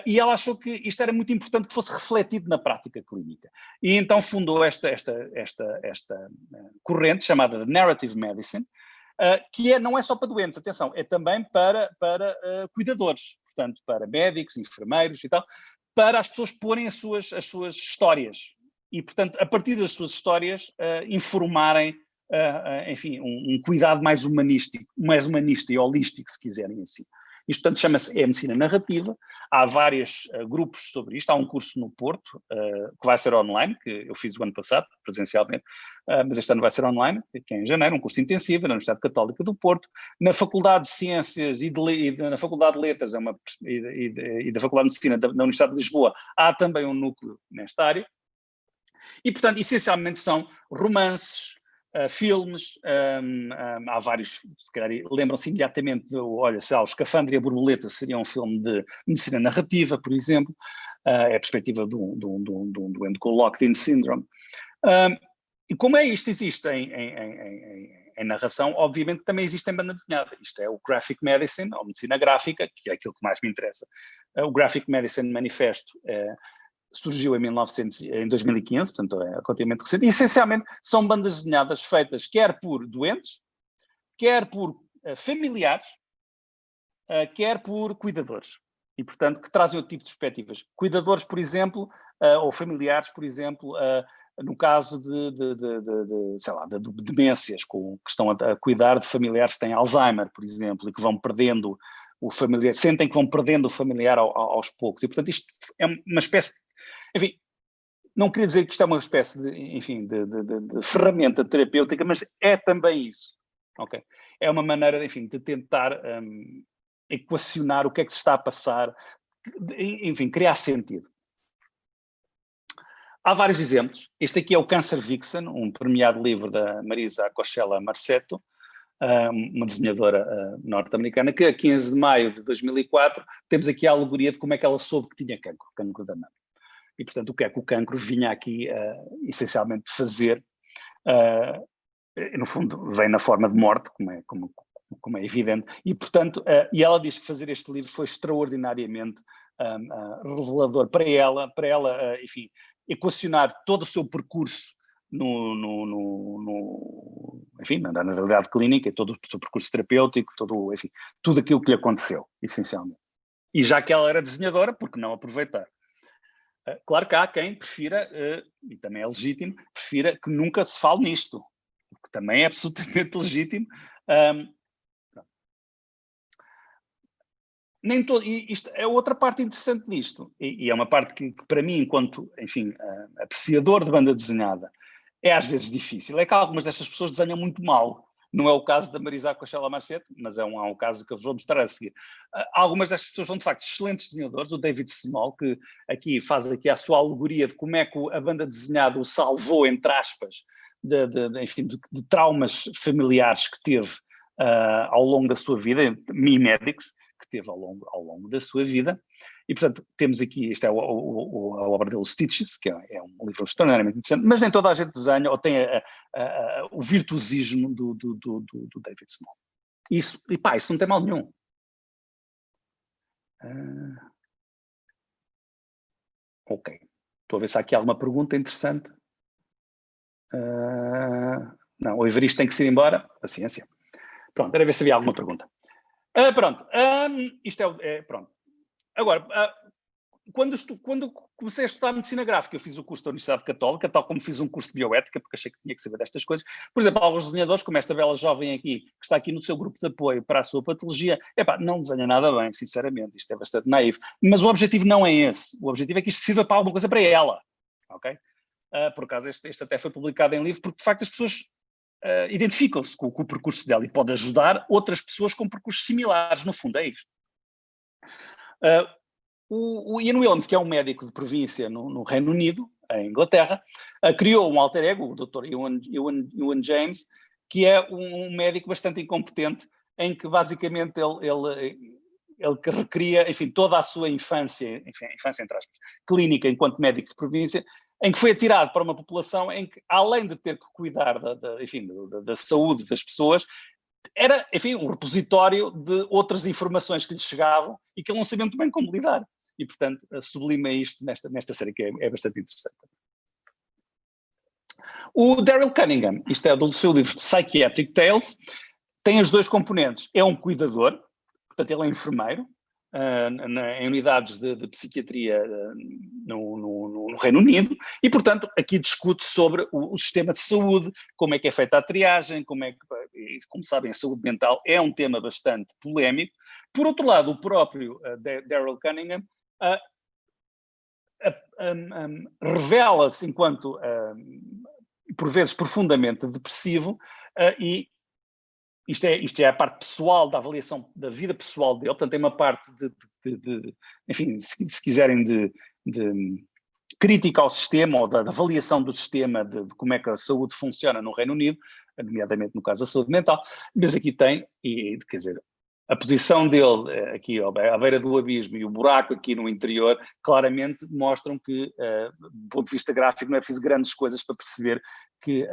e ela achou que isto era muito importante que fosse refletido na prática clínica. E então fundou esta corrente chamada Narrative Medicine, que não é só para doentes, atenção, é também para cuidadores, portanto, para médicos, enfermeiros e tal, para as pessoas porem as suas histórias e, portanto, a partir das suas histórias, informarem, enfim, um cuidado mais humanista e holístico, se quiserem assim. Isto, portanto, chama-se medicina narrativa. Há vários grupos sobre isto. Há um curso no Porto, que vai ser online, que eu fiz o ano passado, presencialmente, mas este ano vai ser online, que é em janeiro, um curso intensivo na Universidade Católica do Porto. Na Faculdade de Ciências e na Faculdade de Letras e da Faculdade de Medicina da Universidade de Lisboa, há também um núcleo nesta área. E, portanto, essencialmente são romances, filmes, há vários, se calhar lembram-se imediatamente, olha, sei lá, o Escafandro e a Borboleta seria um filme de medicina narrativa, por exemplo, é a perspectiva de um doente com locked-in syndrome. E como isto existe em narração, obviamente também existe em banda desenhada. Isto é o Graphic Medicine, ou medicina gráfica, que é aquilo que mais me interessa. O Graphic Medicine Manifesto surgiu em 2015, portanto é relativamente recente, e essencialmente são bandas desenhadas feitas quer por doentes, quer por familiares, quer por cuidadores, e portanto que trazem outro tipo de perspectivas. Cuidadores, por exemplo, ou familiares, por exemplo, no caso sei lá, de demências, que estão a cuidar de familiares que têm Alzheimer, por exemplo, e que vão perdendo o familiar, sentem que vão perdendo o familiar aos poucos, e portanto isto é uma espécie. Enfim, não queria dizer que isto é uma espécie de ferramenta terapêutica, mas é também isso, ok? É uma maneira, enfim, de tentar equacionar o que é que se está a passar, enfim, criar sentido. Há vários exemplos. Este aqui é o Cancer Vixen, um premiado livro da Marisa Cochella Marcetto, uma desenhadora norte-americana, que a 15 de maio de 2004 temos aqui a alegoria de como é que ela soube que tinha cancro da mama. E, portanto, o que é que o cancro vinha aqui, essencialmente, fazer, no fundo, vem na forma de morte, como é evidente, e, portanto, e ela diz que fazer este livro foi extraordinariamente revelador para ela, enfim, equacionar todo o seu percurso enfim, na realidade clínica, todo o seu percurso terapêutico, enfim, tudo aquilo que lhe aconteceu, essencialmente. E já que ela era desenhadora, por que não aproveitar? Claro que há quem prefira, e também é legítimo, prefira que nunca se fale nisto, o que também é absolutamente legítimo. Nem todo, e isto é outra parte interessante disto, e é uma parte que para mim, enquanto, enfim, apreciador de banda desenhada, é às vezes difícil. É que algumas destas pessoas desenham muito mal. Não é o caso da Marisa Cochella Marcetto, mas é um caso que eu vos vou mostrar a seguir. Algumas destas pessoas são, de facto, excelentes desenhadores. O David Small, que aqui faz aqui a sua alegoria de como é que a banda desenhada o salvou, entre aspas, enfim, de traumas familiares que teve ao longo da sua vida, e médicos, que teve ao longo da sua vida. E, portanto, temos aqui, isto é a obra dele, Stitches, que é um livro extraordinariamente interessante, mas nem toda a gente desenha ou tem o virtuosismo do David Small. Isso não tem mal nenhum. Ok. Estou a ver se há aqui alguma pergunta interessante. Não, o Evaristo tem que se ir embora. Paciência. Pronto, era ver se havia alguma pergunta. Pronto. Isto pronto. Agora, quando comecei a estudar medicina gráfica, eu fiz o curso da Universidade Católica, tal como fiz um curso de bioética, porque achei que tinha que saber destas coisas. Por exemplo, alguns desenhadores, como esta bela jovem aqui, que está aqui no seu grupo de apoio para a sua patologia, não desenha nada bem, sinceramente, isto é bastante naivo. Mas o objetivo não é esse. O objetivo é que isto sirva para alguma coisa para ela. Ok? Por acaso, este até foi publicado em livro, porque de facto as pessoas identificam-se com o percurso dela e pode ajudar outras pessoas com percursos similares, no fundo, é isto. O Ian Willems, que é um médico de província no Reino Unido, em Inglaterra, criou um alter ego, o Dr. Ewan James, que é um médico bastante incompetente, em que basicamente ele ele que recria, enfim, toda a sua infância, enfim, infância entre aspas, clínica enquanto médico de província, em que foi atirado para uma população em que, além de ter que cuidar da saúde das pessoas, era, enfim, um repositório de outras informações que lhe chegavam e que ele não sabia muito bem como lidar. E, portanto, sublima isto nesta série, que é bastante interessante. O Daryl Cunningham, isto é do seu livro Psychiatric Tales, tem os dois componentes. É um cuidador, portanto ele é enfermeiro, em unidades de psiquiatria no Reino Unido, e portanto aqui discute sobre o sistema de saúde, como é que é feita a triagem, como sabem, a saúde mental é um tema bastante polémico. Por outro lado, o próprio Daryl Cunningham revela-se enquanto, por vezes, profundamente depressivo, e isto é a parte pessoal, da avaliação da vida pessoal dele, portanto tem uma parte enfim, se quiserem, de crítica ao sistema, ou da avaliação do sistema, de como é que a saúde funciona no Reino Unido, nomeadamente no caso da saúde mental, mas aqui tem, quer dizer, a posição dele aqui à beira do abismo e o buraco aqui no interior claramente mostram que, do ponto de vista gráfico, não é preciso grandes coisas para perceber que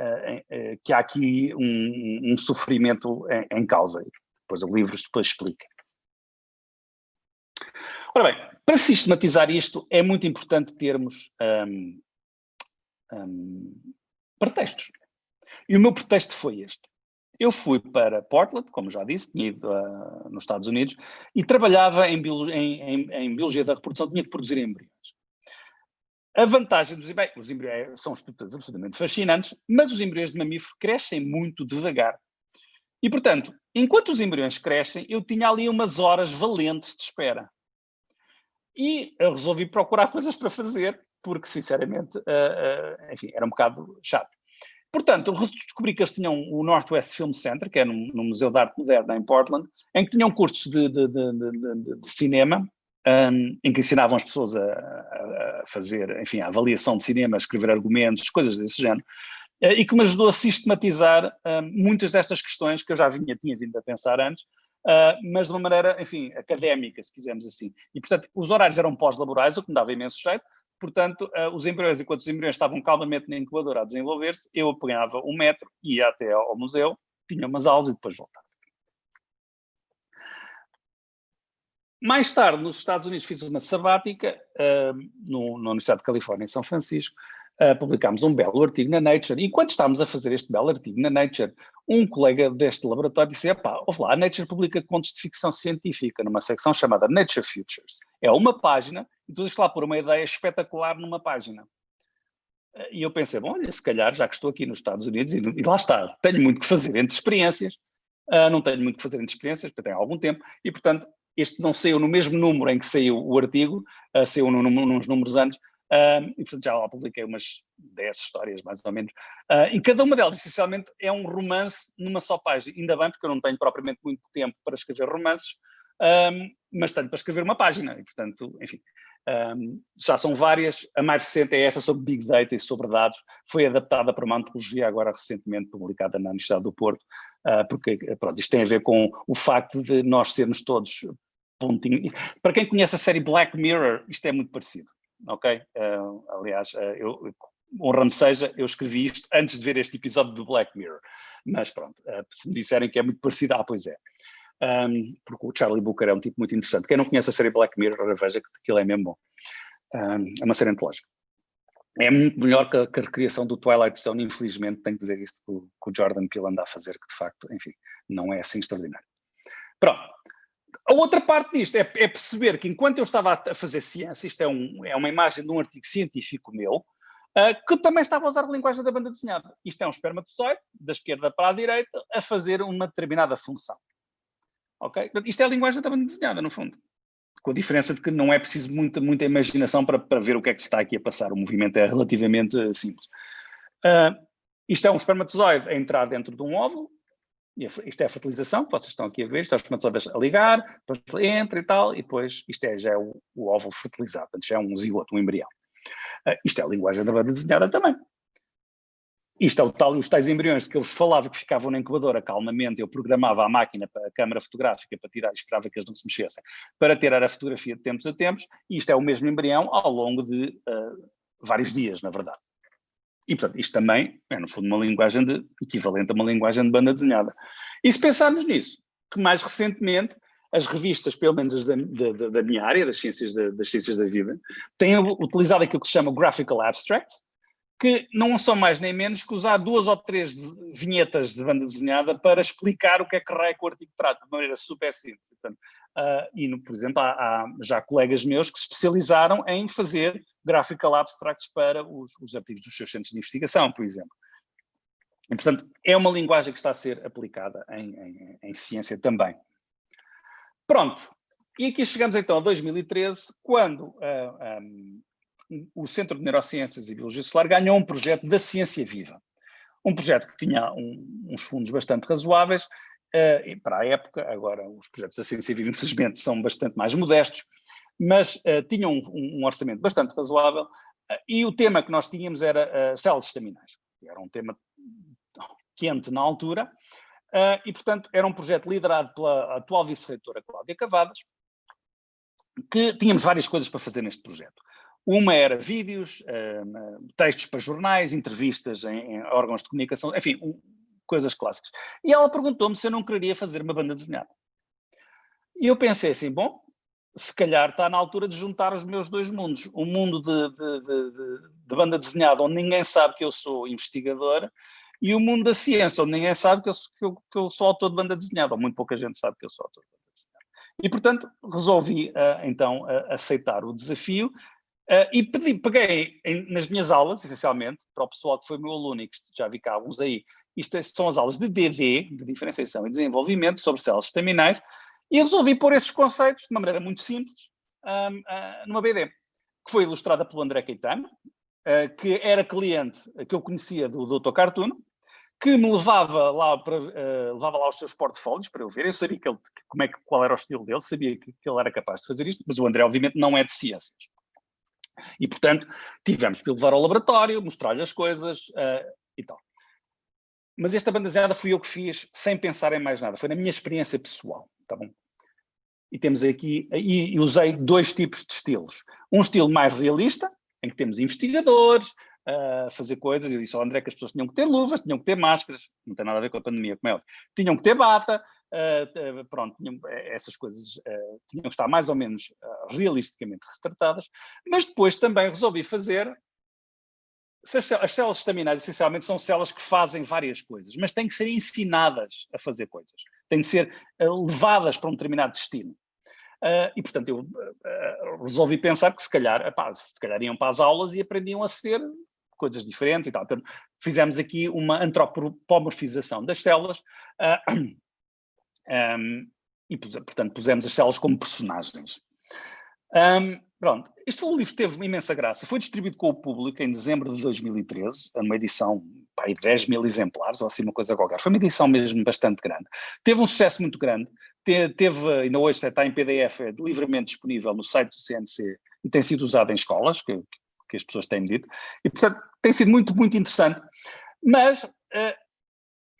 há aqui um sofrimento em causa. Depois o livro depois explica. Ora bem, para sistematizar isto é muito importante termos pretextos. E o meu pretexto foi este. Eu fui para Portland, como já disse, tinha ido nos Estados Unidos, e trabalhava em biologia da reprodução, tinha que produzir embriões. A vantagem dos embriões, os embriões são estruturas absolutamente fascinantes, mas os embriões de mamífero crescem muito devagar. E, portanto, enquanto os embriões crescem, eu tinha ali umas horas valentes de espera. E eu resolvi procurar coisas para fazer, porque, sinceramente, enfim, era um bocado chato. Portanto, eu descobri que eles tinham o Northwest Film Center, que é no Museu de Arte Moderna em Portland, em que tinham cursos de cinema, em que ensinavam as pessoas a fazer, enfim, a avaliação de cinema, a escrever argumentos, coisas desse género, e que me ajudou a sistematizar muitas destas questões que eu já tinha vindo a pensar antes, mas de uma maneira, enfim, académica, se quisermos assim. E, portanto, os horários eram pós-laborais, o que me dava imenso jeito. Portanto, os embriões, enquanto os embriões estavam calmamente na incubadora a desenvolver-se, eu apanhava um metro, ia até ao museu, tinha umas aulas e depois voltava. Mais tarde, nos Estados Unidos, fiz uma sabática na Universidade de Califórnia, em São Francisco. Publicámos um belo artigo na Nature, e enquanto estávamos a fazer este belo artigo na Nature, um colega deste laboratório disse: ouve lá, a Nature publica contos de ficção científica numa secção chamada Nature Futures. É uma página, e tu tens lá pôr uma ideia espetacular numa página. E eu pensei, bom, olha, se calhar, já que estou aqui nos Estados Unidos, e lá está, tenho muito que fazer entre experiências, não tenho muito que fazer entre experiências, porque tenho algum tempo, e portanto, este não saiu no mesmo número em que saiu o artigo, saiu nos números antes, e portanto já lá publiquei umas 10 histórias, mais ou menos, e cada uma delas, essencialmente, é um romance numa só página. Ainda bem, porque eu não tenho propriamente muito tempo para escrever romances, mas tenho para escrever uma página, e portanto, enfim, já são várias. A mais recente é essa sobre Big Data e sobre dados, foi adaptada para uma antologia agora recentemente publicada na Universidade do Porto, porque, pronto, isto tem a ver com o facto de nós sermos todos pontinho. Para quem conhece a série Black Mirror, isto é muito parecido, ok? Aliás, honra-me seja, eu escrevi isto antes de ver este episódio do Black Mirror, mas pronto, se me disserem que é muito parecido, pois é. Porque o Charlie Brooker é um tipo muito interessante. Quem não conhece a série Black Mirror, veja que aquilo é mesmo bom. É uma série antológica. É muito melhor que a recriação do Twilight Zone, infelizmente, tenho que dizer isto que o Jordan Peele anda a fazer, que de facto, enfim, não é assim extraordinário. Pronto. A outra parte disto é perceber que enquanto eu estava a fazer ciência, isto é uma imagem de um artigo científico meu, que também estava a usar a linguagem da banda desenhada. Isto é um espermatozoide, da esquerda para a direita, a fazer uma determinada função. Ok? Isto é a linguagem da banda desenhada, no fundo. Com a diferença de que não é preciso muita imaginação para ver o que é que se está aqui a passar. O movimento é relativamente simples. Isto é um espermatozoide a entrar dentro de um óvulo. Isto é a fertilização, que vocês estão aqui a ver. Isto é os espermatozoides a ligar, depois entra e tal, e depois isto já é o óvulo fertilizado. Portanto, já é um zigoto, um embrião. Isto é a linguagem da banda desenhada também. Isto é o tal, os tais embriões de que eu vos falava, que ficavam na incubadora calmamente, eu programava a máquina para a câmara fotográfica para tirar, esperava que eles não se mexessem, para tirar a fotografia de tempos a tempos, e isto é o mesmo embrião ao longo de vários dias, na verdade. E, portanto, isto também é, no fundo, uma linguagem equivalente a uma linguagem de banda desenhada. E se pensarmos nisso, que mais recentemente as revistas, pelo menos as da minha área, das ciências da vida, têm utilizado aquilo que se chama Graphical Abstracts, que não são mais nem menos que usar 2 ou 3 vinhetas de banda desenhada para explicar o que é que raio que o artigo trata, de maneira super simples. Portanto, por exemplo, há já colegas meus que se especializaram em fazer graphical abstracts para os artigos dos seus centros de investigação, por exemplo. E, portanto, é uma linguagem que está a ser aplicada em ciência também. Pronto. E aqui chegamos então a 2013, quando o Centro de Neurociências e Biologia Celular ganhou um projeto da Ciência Viva. Um projeto que tinha uns fundos bastante razoáveis, para a época. Agora os projetos da Ciência Viva, infelizmente, são bastante mais modestos, mas tinham um orçamento bastante razoável, e o tema que nós tínhamos era células estaminais. Era um tema quente na altura, e, portanto, era um projeto liderado pela atual vice-reitora Cláudia Cavadas, que tínhamos várias coisas para fazer neste projeto. Uma era vídeos, textos para jornais, entrevistas em órgãos de comunicação, enfim, coisas clássicas. E ela perguntou-me se eu não queria fazer uma banda desenhada. E eu pensei assim, bom, se calhar está na altura de juntar os meus dois mundos. Um mundo de banda desenhada, onde ninguém sabe que eu sou investigadora, e o mundo da ciência, onde ninguém sabe que eu sou autor de banda desenhada, ou muito pouca gente sabe que eu sou autor de banda desenhada. E, portanto, resolvi, então, aceitar o desafio. E peguei nas minhas aulas, essencialmente, para o pessoal que foi meu aluno e que já vi cá alguns aí, isto são as aulas de DD, de Diferenciação e Desenvolvimento, sobre células estaminais, e resolvi pôr esses conceitos, de uma maneira muito simples, numa BD, que foi ilustrada pelo André Caetano, que era cliente que eu conhecia do Dr. Cartoon, que me levava lá os seus portfólios para eu ver. Eu sabia qual era o estilo dele, sabia que ele era capaz de fazer isto, mas o André, obviamente, não é de ciências. E, portanto, tivemos que levar ao laboratório, mostrar-lhe as coisas e tal. Mas esta banda desenhada fui eu que fiz, sem pensar em mais nada. Foi na minha experiência pessoal, tá bom? E temos aqui, e usei 2 tipos de estilos. Um estilo mais realista, em que temos investigadores a fazer coisas. Eu disse ao André que as pessoas tinham que ter luvas, tinham que ter máscaras, não tem nada a ver com a pandemia, como é óbvio. Tinham que ter bata, pronto, essas coisas tinham que estar mais ou menos realisticamente retratadas, mas depois também resolvi fazer. As células estaminais, essencialmente, são células que fazem várias coisas, mas têm que ser ensinadas a fazer coisas, têm que ser levadas para um determinado destino. E, portanto, eu resolvi pensar que se calhar iam para as aulas e aprendiam a ser coisas diferentes e tal. Então, fizemos aqui uma antropomorfização das células e, portanto, pusemos as células como personagens. Pronto, o livro teve uma imensa graça. Foi distribuído com o público em dezembro de 2013, numa edição de 10 mil exemplares, ou assim uma coisa qualquer. Foi uma edição mesmo bastante grande. Teve um sucesso muito grande. Ainda hoje está em PDF, é livremente disponível no site do CNC e tem sido usado em escolas, que as pessoas têm dito. E, portanto, tem sido muito, muito interessante. Mas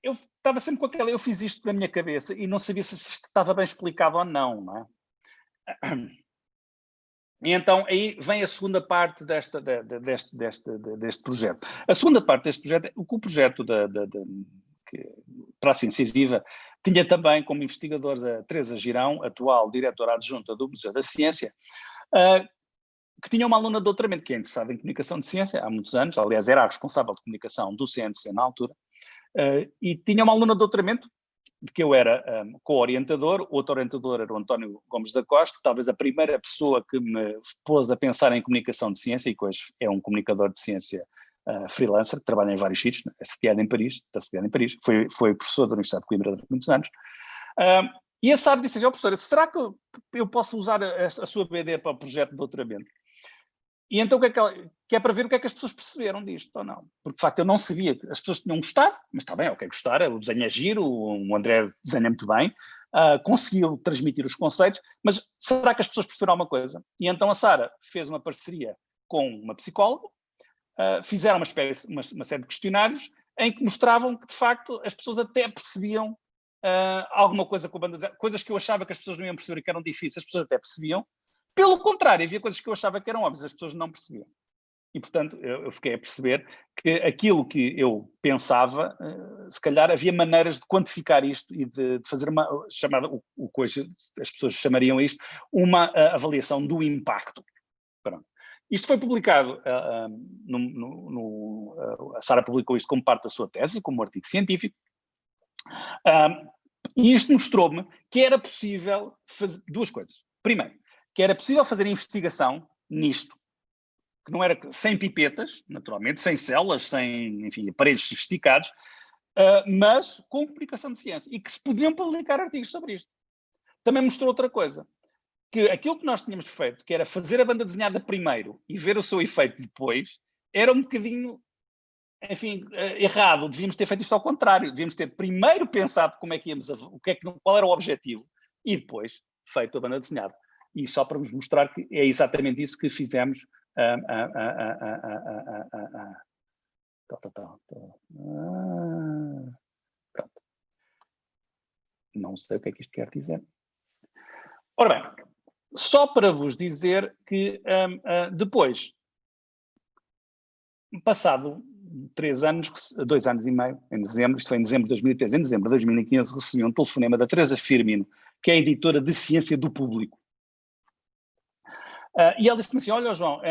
eu estava sempre com aquela... Eu fiz isto na minha cabeça e não sabia se isto estava bem explicado ou não, não é? E então aí vem a segunda parte deste projeto. A segunda parte deste projeto, o que o projeto para a Ciência Viva tinha também como investigadores a Teresa Girão, atual diretora adjunta do Museu da Ciência, que tinha uma aluna de doutoramento que é interessada em comunicação de ciência há muitos anos, aliás era a responsável de comunicação do CNC na altura, e tinha uma aluna de doutoramento de que eu era co-orientador. O outro orientador era o António Gomes da Costa, talvez a primeira pessoa que me pôs a pensar em comunicação de ciência, e que hoje é um comunicador de ciência freelancer, que trabalha em vários sítios, está sediado em Paris, foi professor da Universidade de Coimbra durante muitos anos. E a Sara disse: professora, será que eu posso usar a sua BD para o projeto de doutoramento? E então que é para ver o que é que as pessoas perceberam disto ou não. Porque, de facto, eu não sabia. As pessoas tinham gostado, mas está bem, ok, gostar, o desenho é giro, o André desenha muito bem, conseguiu transmitir os conceitos, mas será que as pessoas perceberam alguma coisa? E então a Sara fez uma parceria com uma psicóloga, fizeram uma série de questionários em que mostravam que, de facto, as pessoas até percebiam alguma coisa com a banda desenhada, coisas que eu achava que as pessoas não iam perceber e que eram difíceis, as pessoas até percebiam. Pelo contrário, havia coisas que eu achava que eram óbvias, as pessoas não percebiam. E, portanto, eu fiquei a perceber que aquilo que eu pensava, se calhar havia maneiras de quantificar isto e de fazer uma chamada, o que hoje as pessoas chamariam isto, uma avaliação do impacto. Pronto. Isto foi publicado, a Sara publicou isto como parte da sua tese, como um artigo científico, e isto mostrou-me que era possível fazer duas coisas. Primeiro, que era possível fazer investigação nisto, que não era sem pipetas, naturalmente, sem células, sem, enfim, aparelhos sofisticados, mas com publicação de ciência, e que se podiam publicar artigos sobre isto. Também mostrou outra coisa, que aquilo que nós tínhamos feito, que era fazer a banda desenhada primeiro e ver o seu efeito depois, era um bocadinho, enfim, errado. Devíamos ter feito isto ao contrário. Devíamos ter primeiro pensado como é que íamos, qual era o objetivo, e depois feito a banda desenhada. E só para vos mostrar que é exatamente isso que fizemos. Pronto. Não sei o que é que isto quer dizer. Ora bem, só para vos dizer que depois, passado 2 anos e meio, em dezembro, isto foi em dezembro de 2013, em dezembro de 2015, recebi um telefonema da Teresa Firmino, que é a editora de Ciência do Público. E ela disse-me assim, olha João,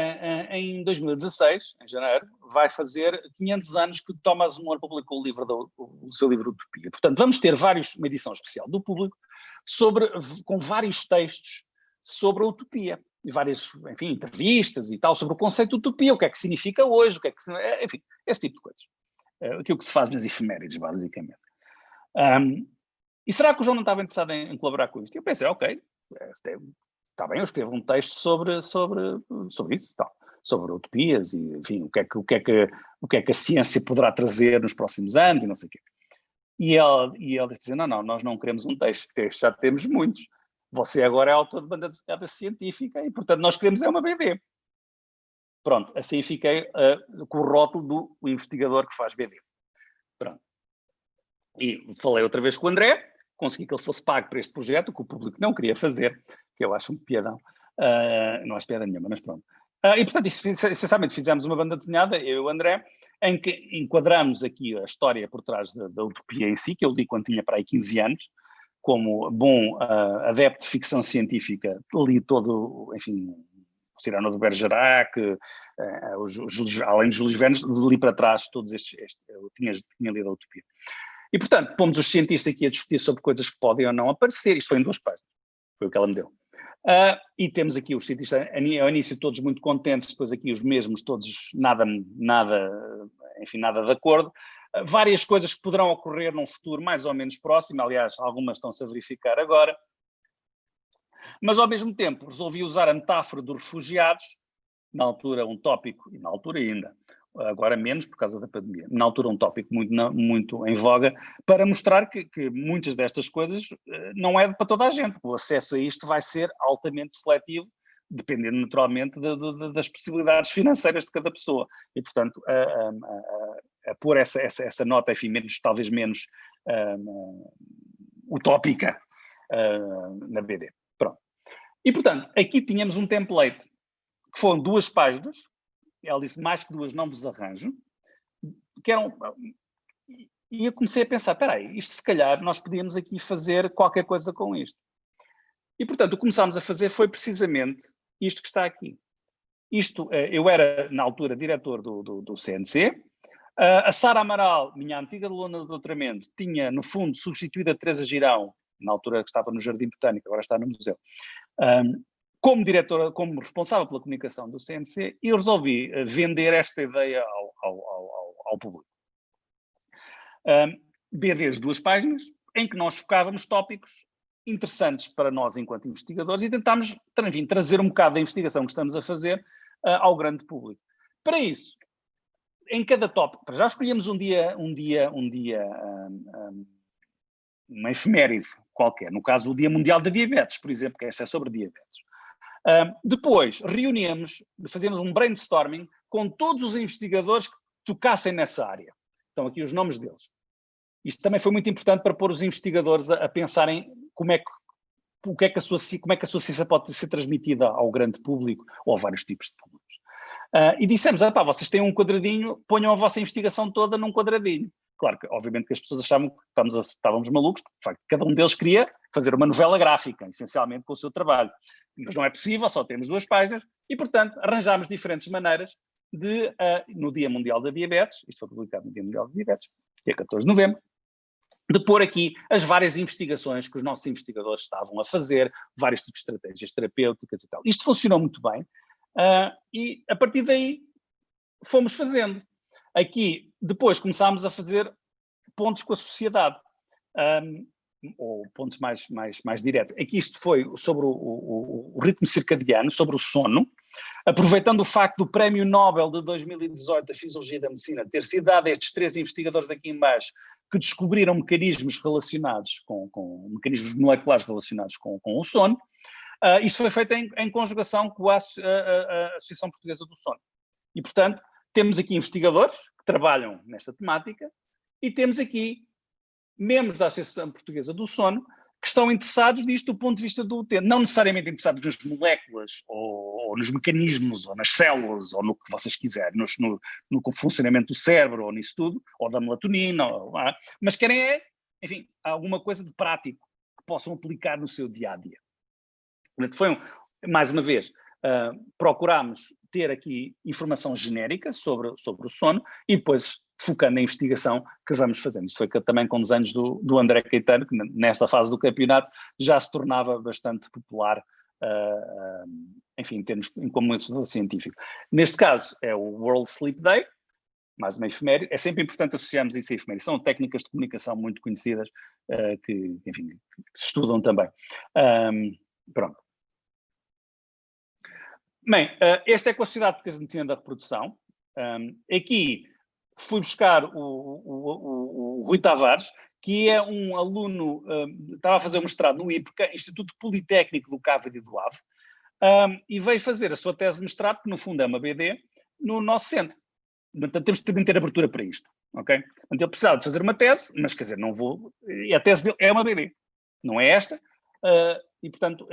em 2016, em janeiro, vai fazer 500 anos que Thomas More publicou o seu livro Utopia. Portanto, vamos ter uma edição especial do Público com vários textos sobre a utopia. E várias, enfim, entrevistas e tal, sobre o conceito de utopia, o que é que significa hoje, enfim, esse tipo de coisas. Aquilo que se faz nas efemérides, basicamente. E será que o João não estava interessado em colaborar com isto? E eu pensei, ok, está bem, eu escrevo um texto sobre isso, tal, sobre utopias e, enfim, o que é que a ciência poderá trazer nos próximos anos e não sei o quê. E ela disse, não, nós não queremos um texto já temos muitos. Você agora é autor de banda desenhada científica e, portanto, nós queremos uma BD. Pronto, assim fiquei com o rótulo do investigador que faz BD. Pronto. E falei outra vez com o André, consegui que ele fosse pago para este projeto, que o público não queria fazer, que eu acho um piadão. Não acho piada nenhuma, mas pronto. E, portanto, essencialmente fizemos uma banda desenhada, eu e o André, em que enquadramos aqui a história por trás da utopia em si, que eu li quando tinha para aí 15 anos, como bom adepto de ficção científica, li todo, enfim, o Cyrano de Bergerac, além de Júlio Verne, li para trás todos eu tinha lido a utopia. E, portanto, pomos os cientistas aqui a discutir sobre coisas que podem ou não aparecer, isto foi em 2 páginas, foi o que ela me deu. E temos aqui os cientistas, ao início todos muito contentes, depois aqui os mesmos, todos nada de acordo. Várias coisas que poderão ocorrer num futuro mais ou menos próximo, aliás, algumas estão-se a verificar agora. Mas, ao mesmo tempo, resolvi usar a metáfora dos refugiados, na altura um tópico, e na altura ainda, agora menos por causa da pandemia, na altura um tópico muito em voga, para mostrar que muitas destas coisas não é para toda a gente. O acesso a isto vai ser altamente seletivo, dependendo naturalmente das possibilidades financeiras de cada pessoa. E, portanto, a pôr essa nota, enfim, talvez menos utópica na BD. Pronto. E, portanto, aqui tínhamos um template que foram 2 páginas, ela disse, mais que 2 não vos arranjo, e eu comecei a pensar, espera aí, isto se calhar nós podíamos aqui fazer qualquer coisa com isto. E, portanto, o que começámos a fazer foi precisamente isto que está aqui. Eu era, na altura, diretor do CNC, a Sara Amaral, minha antiga aluna de doutoramento, tinha, no fundo, substituído a Teresa Girão, na altura que estava no Jardim Botânico, agora está no museu, como diretora, como responsável pela comunicação do CNC, e eu resolvi vender esta ideia ao público. BDs 2 páginas, em que nós focávamos tópicos interessantes para nós enquanto investigadores e tentámos, enfim, trazer um bocado da investigação que estamos a fazer ao grande público. Para isso, em cada tópico, já escolhemos uma efeméride qualquer, no caso o Dia Mundial da Diabetes, por exemplo, que esta é sobre diabetes. Depois, fazíamos um brainstorming com todos os investigadores que tocassem nessa área. Estão aqui os nomes deles. Isto também foi muito importante para pôr os investigadores a pensarem como é que a sua ciência pode ser transmitida ao grande público ou a vários tipos de públicos. E dissemos, vocês têm um quadradinho, ponham a vossa investigação toda num quadradinho. Claro que, obviamente, que as pessoas achavam que estávamos malucos, porque, de facto, cada um deles queria fazer uma novela gráfica, essencialmente com o seu trabalho. Mas não é possível, só temos 2 páginas, e, portanto, arranjámos diferentes maneiras de, no Dia Mundial da Diabetes, isto foi publicado no Dia Mundial da Diabetes, dia 14 de novembro, de pôr aqui as várias investigações que os nossos investigadores estavam a fazer, vários tipos de estratégias terapêuticas e tal. Isto funcionou muito bem, e a partir daí fomos fazendo. Aqui, depois começámos a fazer pontos com a sociedade, ou pontos mais diretos. Aqui isto foi sobre o ritmo circadiano, sobre o sono, aproveitando o facto do Prémio Nobel de 2018 da Fisiologia da Medicina ter sido dado a estes 3 investigadores aqui em baixo, que descobriram mecanismos relacionados com mecanismos moleculares relacionados com o sono. Isto foi feito em conjugação com a Associação Portuguesa do Sono. E, portanto, temos aqui investigadores que trabalham nesta temática e temos aqui membros da Associação Portuguesa do Sono que estão interessados disto do ponto de vista do utente, não necessariamente interessados nas moléculas ou nos mecanismos ou nas células ou no que vocês quiserem, no funcionamento do cérebro ou nisso tudo, ou da melatonina, mas querem, enfim, alguma coisa de prático que possam aplicar no seu dia-a-dia. Portanto, mais uma vez, procurámos ter aqui informação genérica sobre o sono e depois focando na investigação que vamos fazendo. Isso foi também com desenhos do André Caetano, que nesta fase do campeonato já se tornava bastante popular, enfim, como método científico. Neste caso é o World Sleep Day, mais uma efeméride. É sempre importante associarmos isso a efeméride. São técnicas de comunicação muito conhecidas que, enfim, que se estudam também. Pronto. Bem, esta é com a Sociedade Portuguesa de Medicina da Reprodução. Aqui fui buscar o Rui Tavares, que é um aluno, estava a fazer um mestrado no IPCA, Instituto Politécnico do Cabo e do Ave, e veio fazer a sua tese de mestrado, que no fundo é uma BD, no nosso centro. Portanto, temos de também ter abertura para isto, ok? Portanto, ele precisava de fazer uma tese, mas quer dizer, não vou... E a tese dele é uma BD, não é esta, e portanto...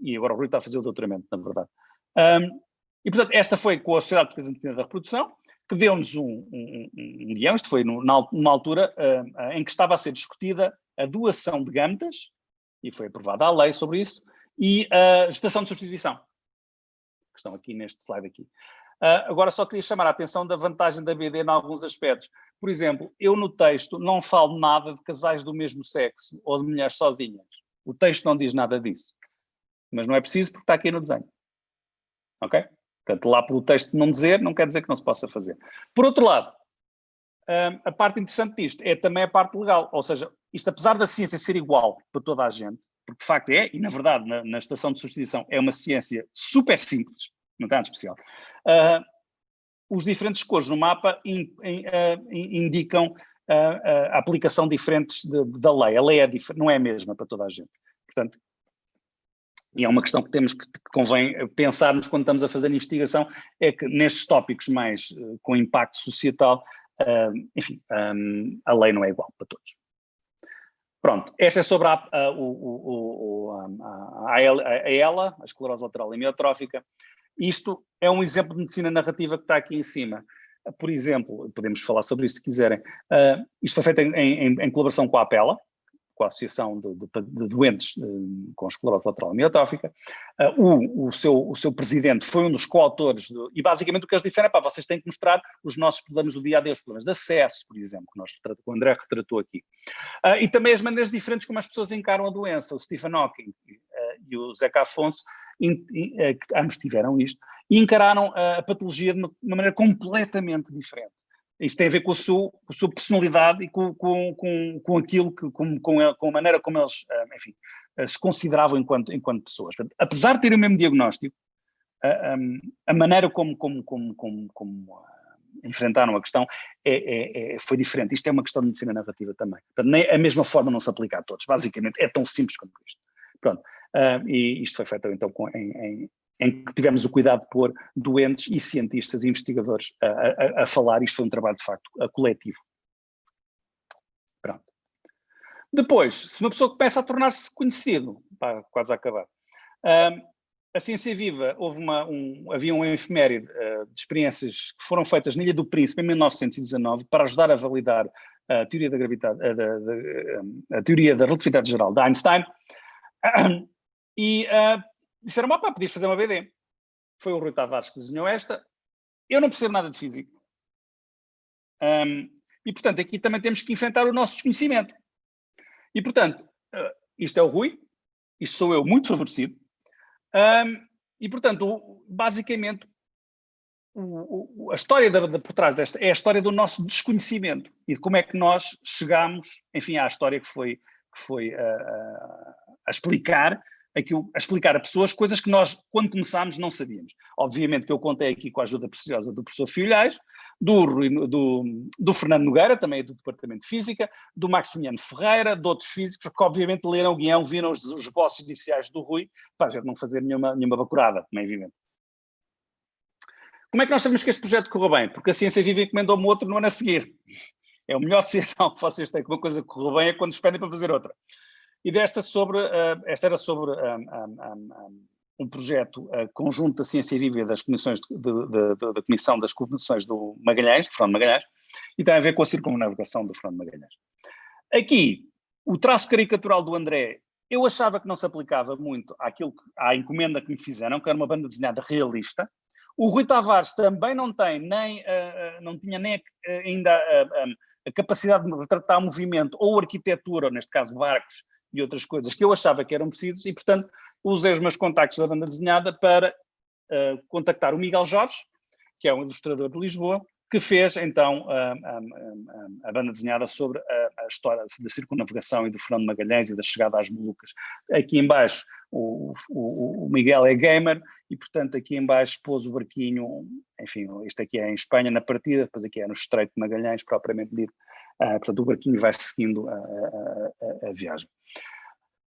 e agora o Rui está a fazer o doutoramento, na verdade. E portanto, esta foi com a Sociedade Portuguesa de Medicina da Reprodução, que deu-nos um guião. Isto foi numa altura em que estava a ser discutida a doação de gametas, e foi aprovada a lei sobre isso, e a gestação de substituição, que estão aqui neste slide aqui. Agora só queria chamar a atenção da vantagem da BD em alguns aspectos. Por exemplo, eu no texto não falo nada de casais do mesmo sexo ou de mulheres sozinhas. O texto não diz nada disso. Mas não é preciso porque está aqui no desenho. Ok? Portanto, lá pelo texto não dizer, não quer dizer que não se possa fazer. Por outro lado, a parte interessante disto é também a parte legal. Ou seja, isto apesar da ciência ser igual para toda a gente, porque de facto é, e na verdade na estação de substituição é uma ciência super simples, não tem nada especial, os diferentes cores no mapa indicam a aplicação diferentes da lei. A lei não é a mesma para toda a gente. Portanto, e é uma questão que convém pensarmos quando estamos a fazer investigação, é que nestes tópicos mais com impacto societal, enfim, a lei não é igual para todos. Pronto, esta é sobre a ELA, a esclerose lateral amiotrófica. Isto é um exemplo de medicina narrativa que está aqui em cima. Por exemplo, podemos falar sobre isso se quiserem, isto foi feito em colaboração com a APELA, com a Associação de Doentes com Esclerose Lateral Amiotrófica. O seu presidente foi um dos coautores, e basicamente o que eles disseram é, vocês têm que mostrar os nossos problemas do dia-a-dia, os problemas de acesso, por exemplo, que o André retratou aqui. E também as maneiras diferentes como as pessoas encaram a doença. O Stephen Hawking e o Zeca Afonso, que ambos tiveram isto, e encararam a patologia de uma maneira completamente diferente. Isto tem a ver com a sua personalidade e com aquilo com a maneira como eles, enfim, se consideravam enquanto pessoas. Portanto, apesar de terem o mesmo diagnóstico, a maneira como enfrentaram a questão foi diferente. Isto é uma questão de medicina narrativa também. Portanto, a mesma forma não se aplica a todos. Basicamente, é tão simples como isto. Pronto. E isto foi feito então em que tivemos o cuidado de pôr doentes e cientistas e investigadores a falar. Isto foi um trabalho, de facto, coletivo. Depois, se uma pessoa começa a tornar-se conhecido, está quase a acabar, a Ciência Viva, havia um efeméride de experiências que foram feitas na Ilha do Príncipe em 1919 para ajudar a validar a teoria da gravidade, a teoria da relatividade geral de Einstein, e disseram, pá, podias fazer uma BD. Foi o Rui Tavares que desenhou esta. Eu não percebo nada de física. E, portanto, aqui também temos que enfrentar o nosso desconhecimento. E, portanto, isto é o Rui, isto sou eu muito favorecido, e, portanto, basicamente, a história por trás desta é a história do nosso desconhecimento e de como é que nós chegamos, enfim, à história que foi a explicar a pessoas coisas que nós, quando começámos, não sabíamos. Obviamente que eu contei aqui com a ajuda preciosa do professor Filhais, do Fernando Nogueira, também do Departamento de Física, do Maximiano Ferreira, de outros físicos, que obviamente leram o guião, viram os esboços iniciais do Rui, para a gente não fazer nenhuma bacurada, como é evidente. Como é que nós sabemos que este projeto correu bem? Porque a Ciência Viva encomendou-me outro no ano a seguir. É o melhor sinal que vocês têm que uma coisa correu bem é quando nos pedem para fazer outra. E esta era sobre um projeto conjunto da Ciência Viva e das comissões da Comissão das Comissões do Magalhães, de Fernando Magalhães, e tem a ver com a circunnavegação do Fernando Magalhães. Aqui, o traço caricatural do André, eu achava que não se aplicava muito à encomenda que me fizeram, que era uma banda desenhada realista. O Rui Tavares também não tinha nem ainda a capacidade de retratar movimento ou arquitetura, ou neste caso barcos e outras coisas que eu achava que eram precisos e, portanto, usei os meus contactos da banda desenhada para contactar o Miguel Jorge, que é um ilustrador de Lisboa, que fez, então, a banda desenhada sobre a história da circunnavegação e do Fernando Magalhães e da chegada às Molucas. Aqui em baixo, o Miguel é gamer e, portanto, aqui em baixo pôs o barquinho, enfim, este aqui é em Espanha na partida, depois aqui é no Estreito de Magalhães, propriamente dito. Portanto, o barquinho vai seguindo a viagem.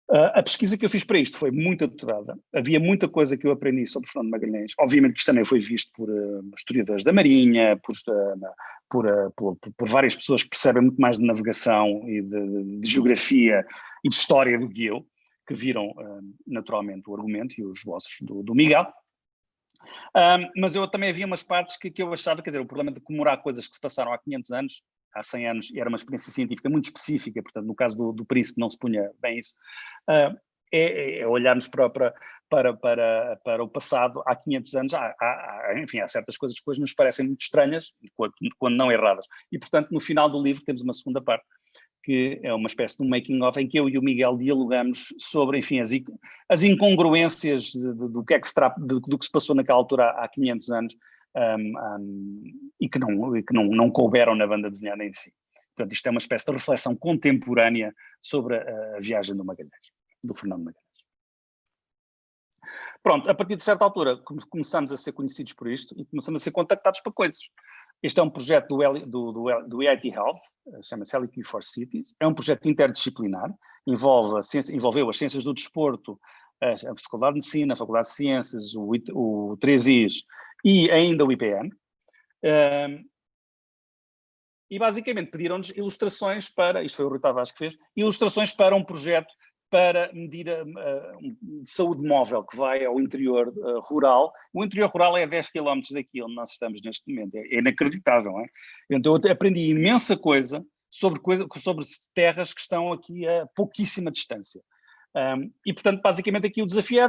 A pesquisa que eu fiz para isto foi muito adorada. Havia muita coisa que eu aprendi sobre Fernando Magalhães. Obviamente que isto também foi visto por historiadores da Marinha, por várias pessoas que percebem muito mais de navegação e de geografia e de história do que eu, que viram naturalmente o argumento e os esboços do Miguel. Mas eu também havia umas partes que eu achava, quer dizer, o problema de comemorar coisas que se passaram há 500 anos, há 100 anos, e era uma experiência científica muito específica, portanto, no caso do Príncipe não se punha bem isso, é olharmos para o passado há 500 anos, enfim, há certas coisas que hoje nos parecem muito estranhas, quando não erradas. E, portanto, no final do livro temos uma segunda parte, que é uma espécie de um making-of em que eu e o Miguel dialogamos sobre, enfim, as incongruências do que se passou naquela altura há 500 anos e que não couberam na banda desenhada em si. Portanto, isto é uma espécie de reflexão contemporânea sobre a viagem do Fernando Magalhães. Pronto, a partir de certa altura começamos a ser conhecidos por isto e começamos a ser contactados para coisas. Este é um projeto do EIT Health, chama-se LQ for Cities, é um projeto interdisciplinar, envolveu as ciências do desporto, a Faculdade de Medicina, a Faculdade de Ciências, o 3Is e ainda o IPN. E basicamente pediram-nos ilustrações isto foi o Rui Tavares que fez, ilustrações para um projeto para medir de saúde móvel que vai ao interior rural. O interior rural é a 10 km daqui onde nós estamos neste momento. É inacreditável, não é? Então eu aprendi imensa coisa sobre terras que estão aqui a pouquíssima distância. E, portanto, basicamente aqui o desafio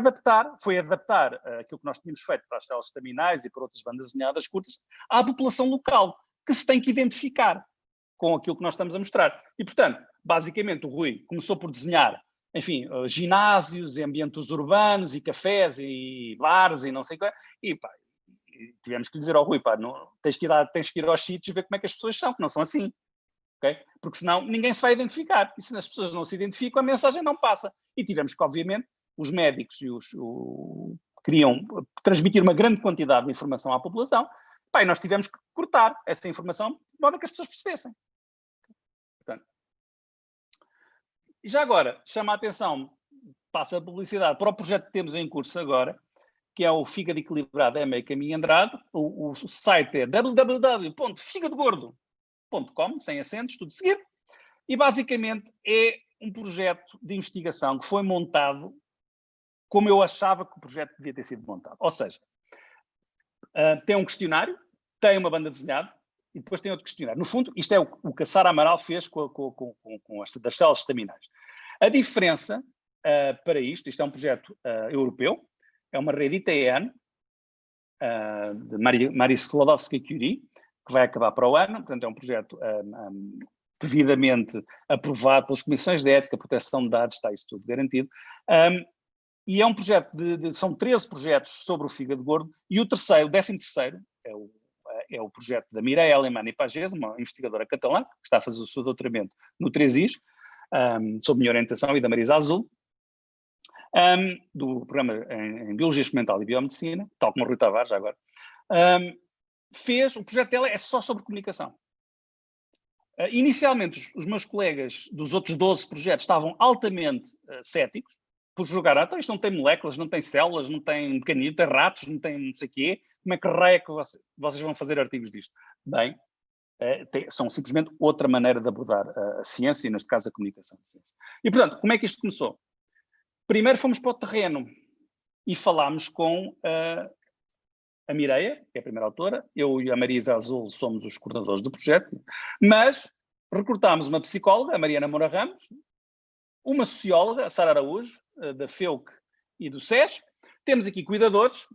foi adaptar aquilo que nós tínhamos feito para as células estaminais e para outras bandas desenhadas curtas à população local, que se tem que identificar com aquilo que nós estamos a mostrar. E, portanto, basicamente o Rui começou por desenhar, enfim, ginásios, ambientes urbanos e cafés e bares e não sei o que, e tivemos que lhe dizer ao Rui, tens que ir aos sítios e ver como é que as pessoas são, que não são assim. Okay? Porque senão ninguém se vai identificar. E se as pessoas não se identificam, a mensagem não passa. E tivemos que, obviamente, os médicos queriam transmitir uma grande quantidade de informação à população, e nós tivemos que cortar essa informação de modo a que as pessoas percebessem. Portanto, e já agora, chama a atenção, passa a publicidade para o projeto que temos em curso agora, que é o Fígado Equilibrado é meio caminho andado. O site é www.figadogordo.com, sem acentos, tudo seguido, e basicamente é um projeto de investigação que foi montado como eu achava que o projeto devia ter sido montado. Ou seja, tem um questionário, tem uma banda desenhada e depois tem outro questionário. No fundo, isto é o que a Sara Amaral fez com as das células estaminais. A diferença para isto é um projeto europeu, é uma rede ITN, de Marie Skłodowska-Curie, que vai acabar para o ano, portanto é um projeto devidamente aprovado pelas comissões de ética, proteção de dados, está isso tudo garantido, e é um projeto são 13 projetos sobre o fígado gordo, e o 13º, é o projeto da Mireia Alemany Pagés, uma investigadora catalã, que está a fazer o seu doutoramento no 3IS, sob minha orientação, e da Marisa Azul, do programa em Biologia Experimental e Biomedicina, tal como o Rui Tavares, já agora, o projeto dela é só sobre comunicação. Inicialmente, os meus colegas dos outros 12 projetos estavam altamente céticos, por jogar, então isto não tem moléculas, não tem células, não tem mecanismos, tem ratos, não tem não sei o quê, como é que raio é que vocês vão fazer artigos disto? Bem, são simplesmente outra maneira de abordar a ciência, e neste caso a comunicação de ciência. E portanto, como é que isto começou? Primeiro fomos para o terreno e falámos com a Mireia, que é a primeira autora, eu e a Marisa Azul somos os coordenadores do projeto, mas recrutámos uma psicóloga, a Mariana Moura Ramos, uma socióloga, a Sara Araújo, da FEUC e do SES, temos aqui cuidadores,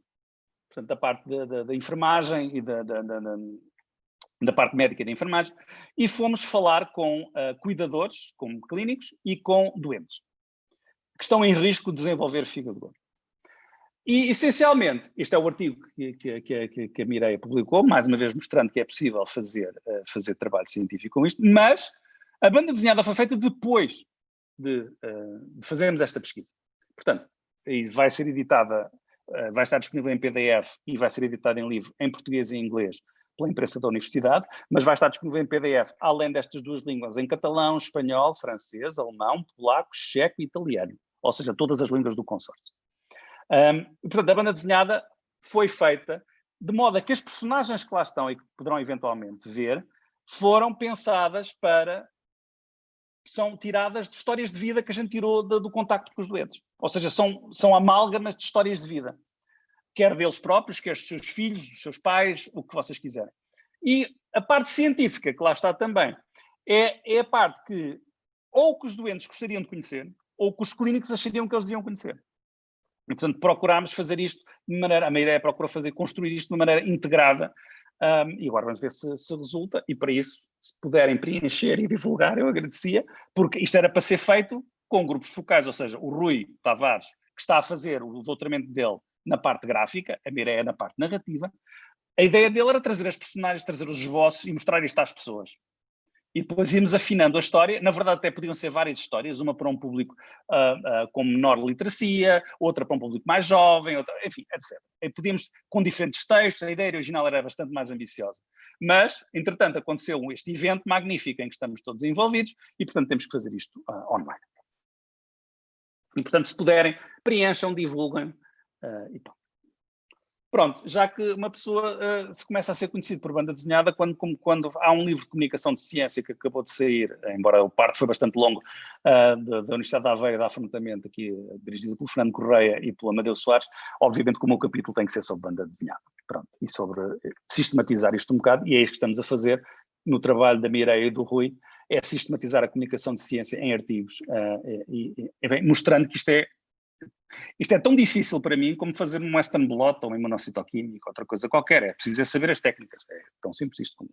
portanto, da parte da enfermagem e da parte médica da enfermagem, e fomos falar com cuidadores, com clínicos e com doentes, que estão em risco de desenvolver fígado gordo. E, essencialmente, este é o artigo que a Mireia publicou, mais uma vez mostrando que é possível fazer trabalho científico com isto, mas a banda desenhada foi feita depois de fazermos esta pesquisa. Portanto, vai ser editada, vai estar disponível em PDF e vai ser editada em livro em português e em inglês pela imprensa da universidade, mas vai estar disponível em PDF, além destas duas línguas, em catalão, espanhol, francês, alemão, polaco, checo e italiano, ou seja, todas as línguas do consórcio. Portanto, a banda desenhada foi feita de modo a que as personagens que lá estão e que poderão eventualmente ver, foram pensadas são tiradas de histórias de vida que a gente tirou do contacto com os doentes. Ou seja, são amálgamas de histórias de vida. Quer deles próprios, quer dos seus filhos, dos seus pais, o que vocês quiserem. E a parte científica, que lá está também, é a parte que ou que os doentes gostariam de conhecer, ou que os clínicos achariam que eles deviam conhecer. E, portanto, procurámos fazer isto de maneira... A minha ideia é construir isto de uma maneira integrada, e agora vamos ver se resulta, e para isso, se puderem preencher e divulgar, eu agradecia, porque isto era para ser feito com grupos focais, ou seja, o Rui Tavares, que está a fazer o doutoramento dele na parte gráfica, a Mireia na parte narrativa. A ideia dele era trazer as personagens, trazer os esboços e mostrar isto às pessoas. E depois íamos afinando a história. Na verdade, até podiam ser várias histórias, uma para um público com menor literacia, outra para um público mais jovem, outra, enfim, etc. E podíamos, com diferentes textos, a ideia original era bastante mais ambiciosa. Mas, entretanto, aconteceu este evento magnífico em que estamos todos envolvidos e, portanto, temos que fazer isto online. E, portanto, se puderem, preencham, divulguem e tal. Pronto, já que uma pessoa se começa a ser conhecido por banda desenhada quando há um livro de comunicação de ciência que acabou de sair, embora o parto foi bastante longo, da Universidade de Aveiro, da Afrontamento, aqui dirigido pelo Fernando Correia e pelo Amadeu Soares, obviamente que o meu capítulo tem que ser sobre banda desenhada. Pronto, e sobre sistematizar isto um bocado, e é isto que estamos a fazer no trabalho da Mireia e do Rui, é sistematizar a comunicação de ciência em artigos, mostrando que isto é tão difícil para mim como fazer um Western blot ou um imunocitoquímico, outra coisa qualquer. É preciso saber as técnicas. É tão simples isto como.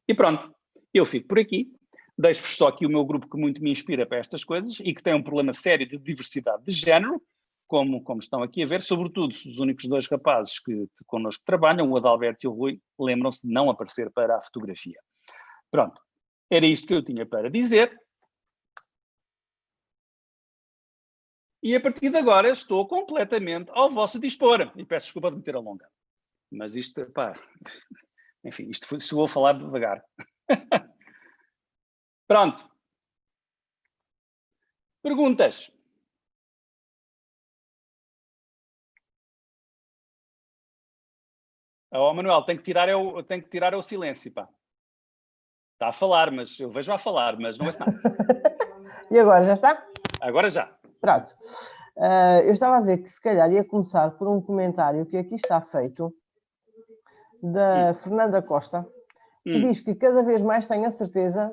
E pronto, eu fico por aqui. Deixo-vos só aqui o meu grupo que muito me inspira para estas coisas e que tem um problema sério de diversidade de género, como estão aqui a ver, sobretudo os únicos dois rapazes que connosco trabalham, o Adalberto e o Rui, lembram-se de não aparecer para a fotografia. Pronto, era isto que eu tinha para dizer. E a partir de agora estou completamente ao vosso dispor. E peço desculpa de me ter alongado. Mas isto, pá, enfim, isto se vou falar devagar. Pronto. Perguntas? Oh, Manuel, tem que tirar o silêncio, pá. Está a falar, mas eu vejo a falar, mas não é nada. E agora, já está? Agora já. Pronto. Eu estava a dizer que se calhar ia começar por um comentário que aqui está feito da Fernanda Costa, que diz que cada vez mais tem a certeza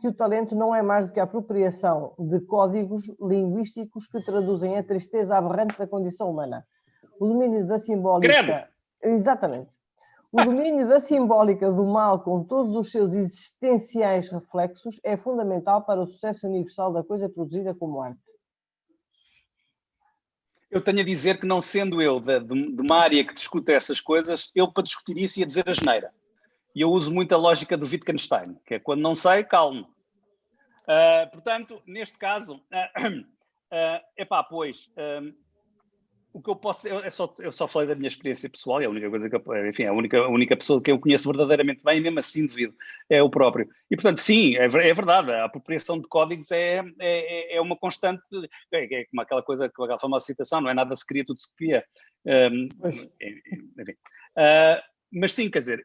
que o talento não é mais do que a apropriação de códigos linguísticos que traduzem a tristeza aberrante da condição humana. O domínio da simbólica... Credo! Exatamente. O domínio da simbólica do mal, com todos os seus existenciais reflexos, é fundamental para o sucesso universal da coisa produzida como arte. Eu tenho a dizer que, não sendo eu de uma área que discute essas coisas, eu, para discutir isso, ia dizer asneira. E eu uso muito a lógica do Wittgenstein, que é quando não sei, calmo. Portanto, neste caso, o que eu posso... Eu só falei da minha experiência pessoal, e a única coisa que enfim, a única pessoa que eu conheço verdadeiramente bem, e mesmo assim devido, é o próprio. E, portanto, sim, é verdade, a apropriação de códigos é uma constante, é como aquela coisa, aquela famosa citação, não é nada se cria, tudo se copia. Enfim. Mas sim, quer dizer,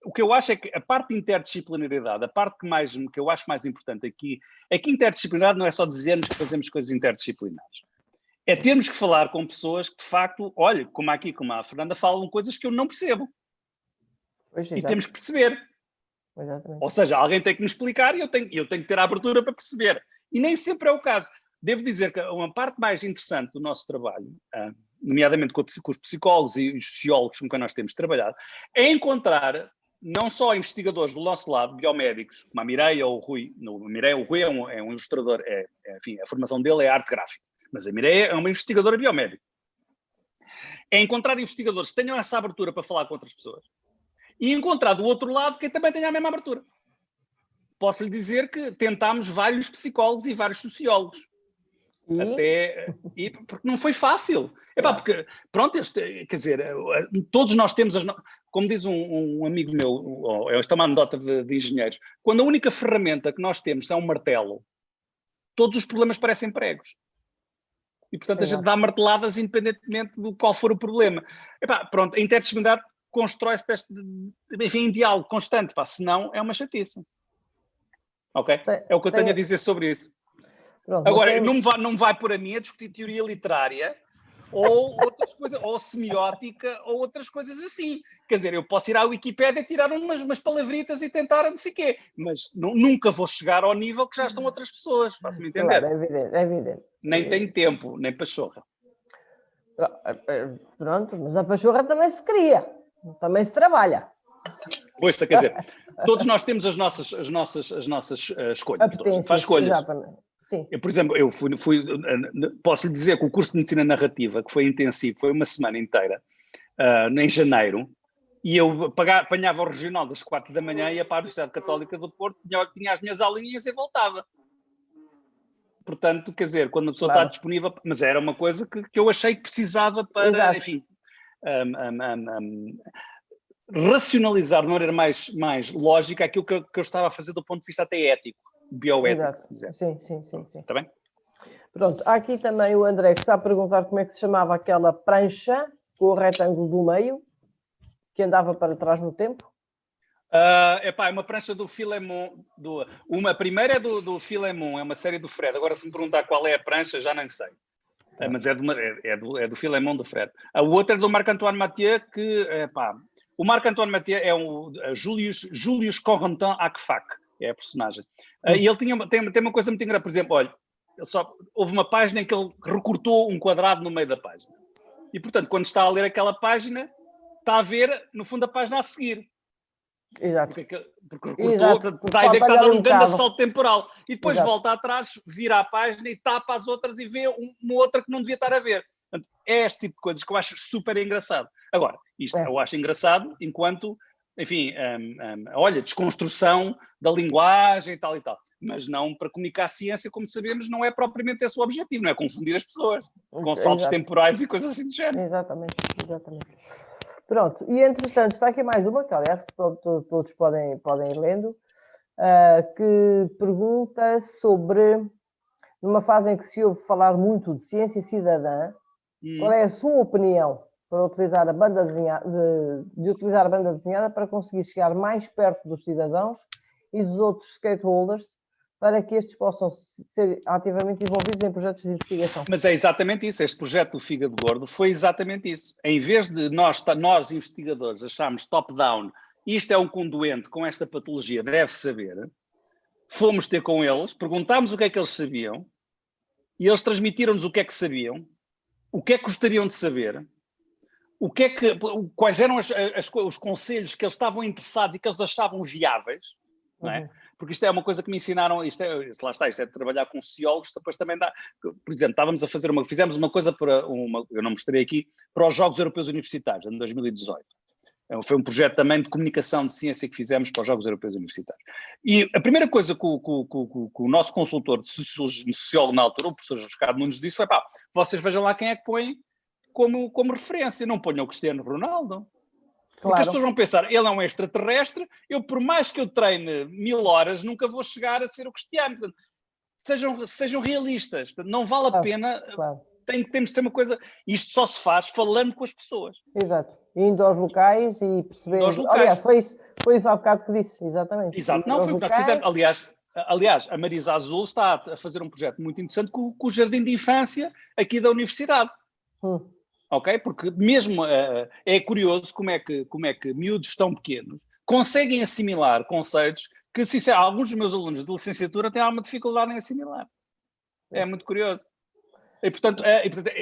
o que eu acho é que a parte de interdisciplinaridade, a parte que eu acho mais importante aqui, é que interdisciplinaridade não é só dizermos que fazemos coisas interdisciplinares. É termos que falar com pessoas que, de facto, olha, como a Fernanda, falam coisas que eu não percebo. E temos que perceber. Exatamente. Ou seja, alguém tem que me explicar e eu tenho que ter a abertura para perceber. E nem sempre é o caso. Devo dizer que uma parte mais interessante do nosso trabalho, nomeadamente com os psicólogos e os sociólogos com quem nós temos trabalhado, é encontrar não só investigadores do nosso lado, biomédicos, como a Mireia ou o Rui. O Rui é um ilustrador, enfim, a formação dele é arte gráfica. Mas a Mireia é uma investigadora biomédica. É encontrar investigadores que tenham essa abertura para falar com outras pessoas. E encontrar do outro lado quem também tenha a mesma abertura. Posso lhe dizer que tentámos vários psicólogos e vários sociólogos. Porque não foi fácil. Porque, pronto, quer dizer, todos nós temos, como diz um amigo meu, esta é uma anedota de engenheiros, quando a única ferramenta que nós temos é um martelo, todos os problemas parecem pregos. E, portanto, a gente dá marteladas independentemente de qual for o problema. Pronto, a interdisciplinaridade constrói-se em diálogo constante, senão é uma chatice. Ok? É o que eu tenho a dizer sobre isso. Pronto, agora, não me vai por a mim a discutir teoria literária ou outras coisas, ou semiótica, ou outras coisas assim. Quer dizer, eu posso ir à Wikipédia e tirar umas palavritas e tentar não sei o quê, mas nunca vou chegar ao nível que já estão outras pessoas, faço-me entender. Claro, é evidente. Nem tenho tempo, nem pachorra. Pronto, mas a pachorra também se cria, também se trabalha. Pois, quer dizer, todos nós temos as nossas escolhas. Faz escolhas. Exatamente. Sim. Eu, por exemplo, posso lhe dizer que o curso de medicina narrativa, que foi intensivo, foi uma semana inteira, em janeiro, e eu apanhava o regional das 4 da manhã, ia para a Universidade Católica do Porto, tinha as minhas aulinhas e voltava. Portanto, quer dizer, quando a pessoa está disponível, mas era uma coisa que eu achei que precisava para, enfim, racionalizar de maneira mais lógica aquilo que eu estava a fazer do ponto de vista até ético, bioético, se quiser. Sim. Está bem? Pronto, há aqui também o André que está a perguntar como é que se chamava aquela prancha com o retângulo do meio, que andava para trás no tempo. É uma prancha do Filemon. A primeira é do Filemon, é uma série do Fred. Agora, se me perguntar qual é a prancha, já nem sei. Mas é do Filemon do Fred. A outra é do Marc-Antoine Mathieu, que, o Marc-Antoine Mathieu é o Julius Corentin Akfak, é a personagem. E ele tem uma coisa muito engraçada. Por exemplo, olha, houve uma página em que ele recortou um quadrado no meio da página. E, portanto, quando está a ler aquela página, está a ver, no fundo, a página a seguir. Exato. Porque recortou, dá a ideia que está a dar um grande salto temporal. E depois volta atrás, vira a página e tapa as outras e vê uma outra que não devia estar a ver. Portanto, é este tipo de coisas que eu acho super engraçado. Agora, isto eu acho engraçado enquanto, enfim, olha, desconstrução da linguagem e tal. Mas não para comunicar ciência, como sabemos, não é propriamente esse o objetivo, não é confundir as pessoas com saltos temporais e coisas assim do género. Exatamente. Pronto, e entretanto está aqui mais uma, que aliás todos podem ir lendo, que pergunta sobre, numa fase em que se ouve falar muito de ciência cidadã, qual é a sua opinião para utilizar a banda desenhada para conseguir chegar mais perto dos cidadãos e dos outros stakeholders para que estes possam ser ativamente envolvidos em projetos de investigação. Mas é exatamente isso, este projeto do Fígado Gordo foi exatamente isso. Em vez de nós investigadores, acharmos top-down, isto é um doente com esta patologia, deve saber, fomos ter com eles, perguntámos o que é que eles sabiam, e eles transmitiram-nos o que é que sabiam, o que é que gostariam de saber, quais eram os conselhos que eles estavam interessados e que eles achavam viáveis, não é? Porque isto é uma coisa que me ensinaram, isto é de trabalhar com sociólogos, depois também dá, por exemplo, fizemos uma coisa eu não mostrei aqui, para os Jogos Europeus Universitários, em 2018. Foi um projeto também de comunicação de ciência que fizemos para os Jogos Europeus Universitários. E a primeira coisa que o nosso consultor de sociólogo na altura, o professor Ricardo Nunes, disse foi, vocês vejam lá quem é que põe como referência, não ponham o Cristiano Ronaldo. Claro. Porque as pessoas vão pensar, ele é um extraterrestre, por mais que eu treine 1000 horas, nunca vou chegar a ser o Cristiano. Portanto, sejam realistas. Portanto, não vale a pena, temos de ter uma coisa, isto só se faz falando com as pessoas. Exato, indo aos locais e percebendo. Aliás, foi isso há bocado que disse, exatamente. Exato, não, foi o que nós fizemos. Aliás, a Marisa Azul está a fazer um projeto muito interessante com o Jardim de Infância aqui da Universidade. Ok? Porque mesmo é curioso como é que miúdos tão pequenos conseguem assimilar conceitos que, alguns dos meus alunos de licenciatura têm alguma dificuldade em assimilar. É muito curioso. E, portanto,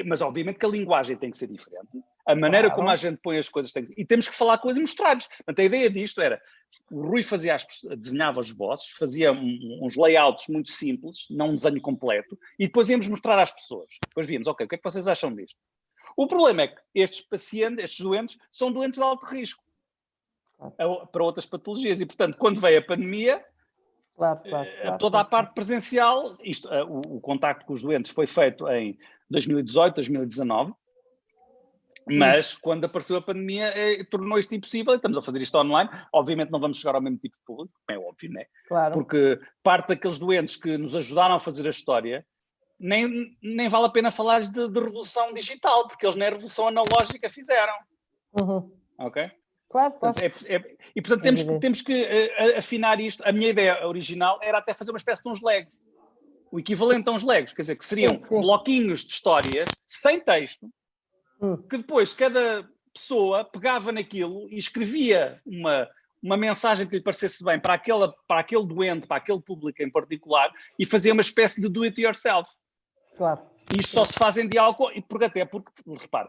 mas obviamente que a linguagem tem que ser diferente. A maneira como a gente põe as coisas tem que ser. E temos que falar coisas e mostrar-lhes. Portanto, a ideia disto era, o Rui desenhava os esboços, fazia uns layouts muito simples, não um desenho completo, e depois íamos mostrar às pessoas. Depois víamos, ok, o que é que vocês acham disto? O problema é que estes doentes, são doentes de alto risco para outras patologias. E, portanto, quando veio a pandemia, toda a parte presencial, o contacto com os doentes foi feito em 2018, 2019, mas quando apareceu a pandemia, tornou isto impossível. Estamos a fazer isto online. Obviamente não vamos chegar ao mesmo tipo de público, é óbvio, não é? Claro. Porque parte daqueles doentes que nos ajudaram a fazer a história, nem vale a pena falar de revolução digital, porque eles nem a revolução analógica fizeram. Ok? Claro. E portanto temos que afinar isto. A minha ideia original era até fazer uma espécie de uns legos. O equivalente a uns legos, quer dizer, que seriam bloquinhos de histórias, sem texto, que depois cada pessoa pegava naquilo e escrevia uma mensagem que lhe parecesse bem para aquele doente, para aquele público em particular, e fazia uma espécie de do it yourself. Claro. E isto só se faz em diálogo, porque repare,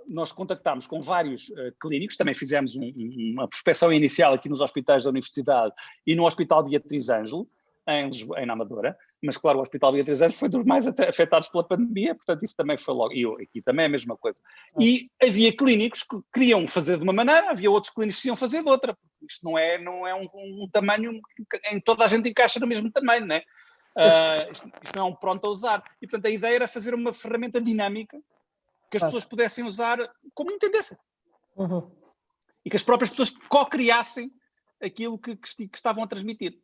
nós contactámos com vários clínicos, também fizemos uma prospeção inicial aqui nos hospitais da Universidade e no Hospital Beatriz Ângelo, em Amadora, mas claro, o Hospital Beatriz Ângelo foi dos mais afetados pela pandemia, portanto isso também foi logo, e aqui também é a mesma coisa. E havia clínicos que queriam fazer de uma maneira, havia outros clínicos que queriam fazer de outra, porque isto não é um tamanho em que toda a gente encaixa no mesmo tamanho, não é? Isto não é um pronto a usar. E portanto a ideia era fazer uma ferramenta dinâmica que as pessoas pudessem usar como entendessem. E que as próprias pessoas co-criassem aquilo que estavam a transmitir.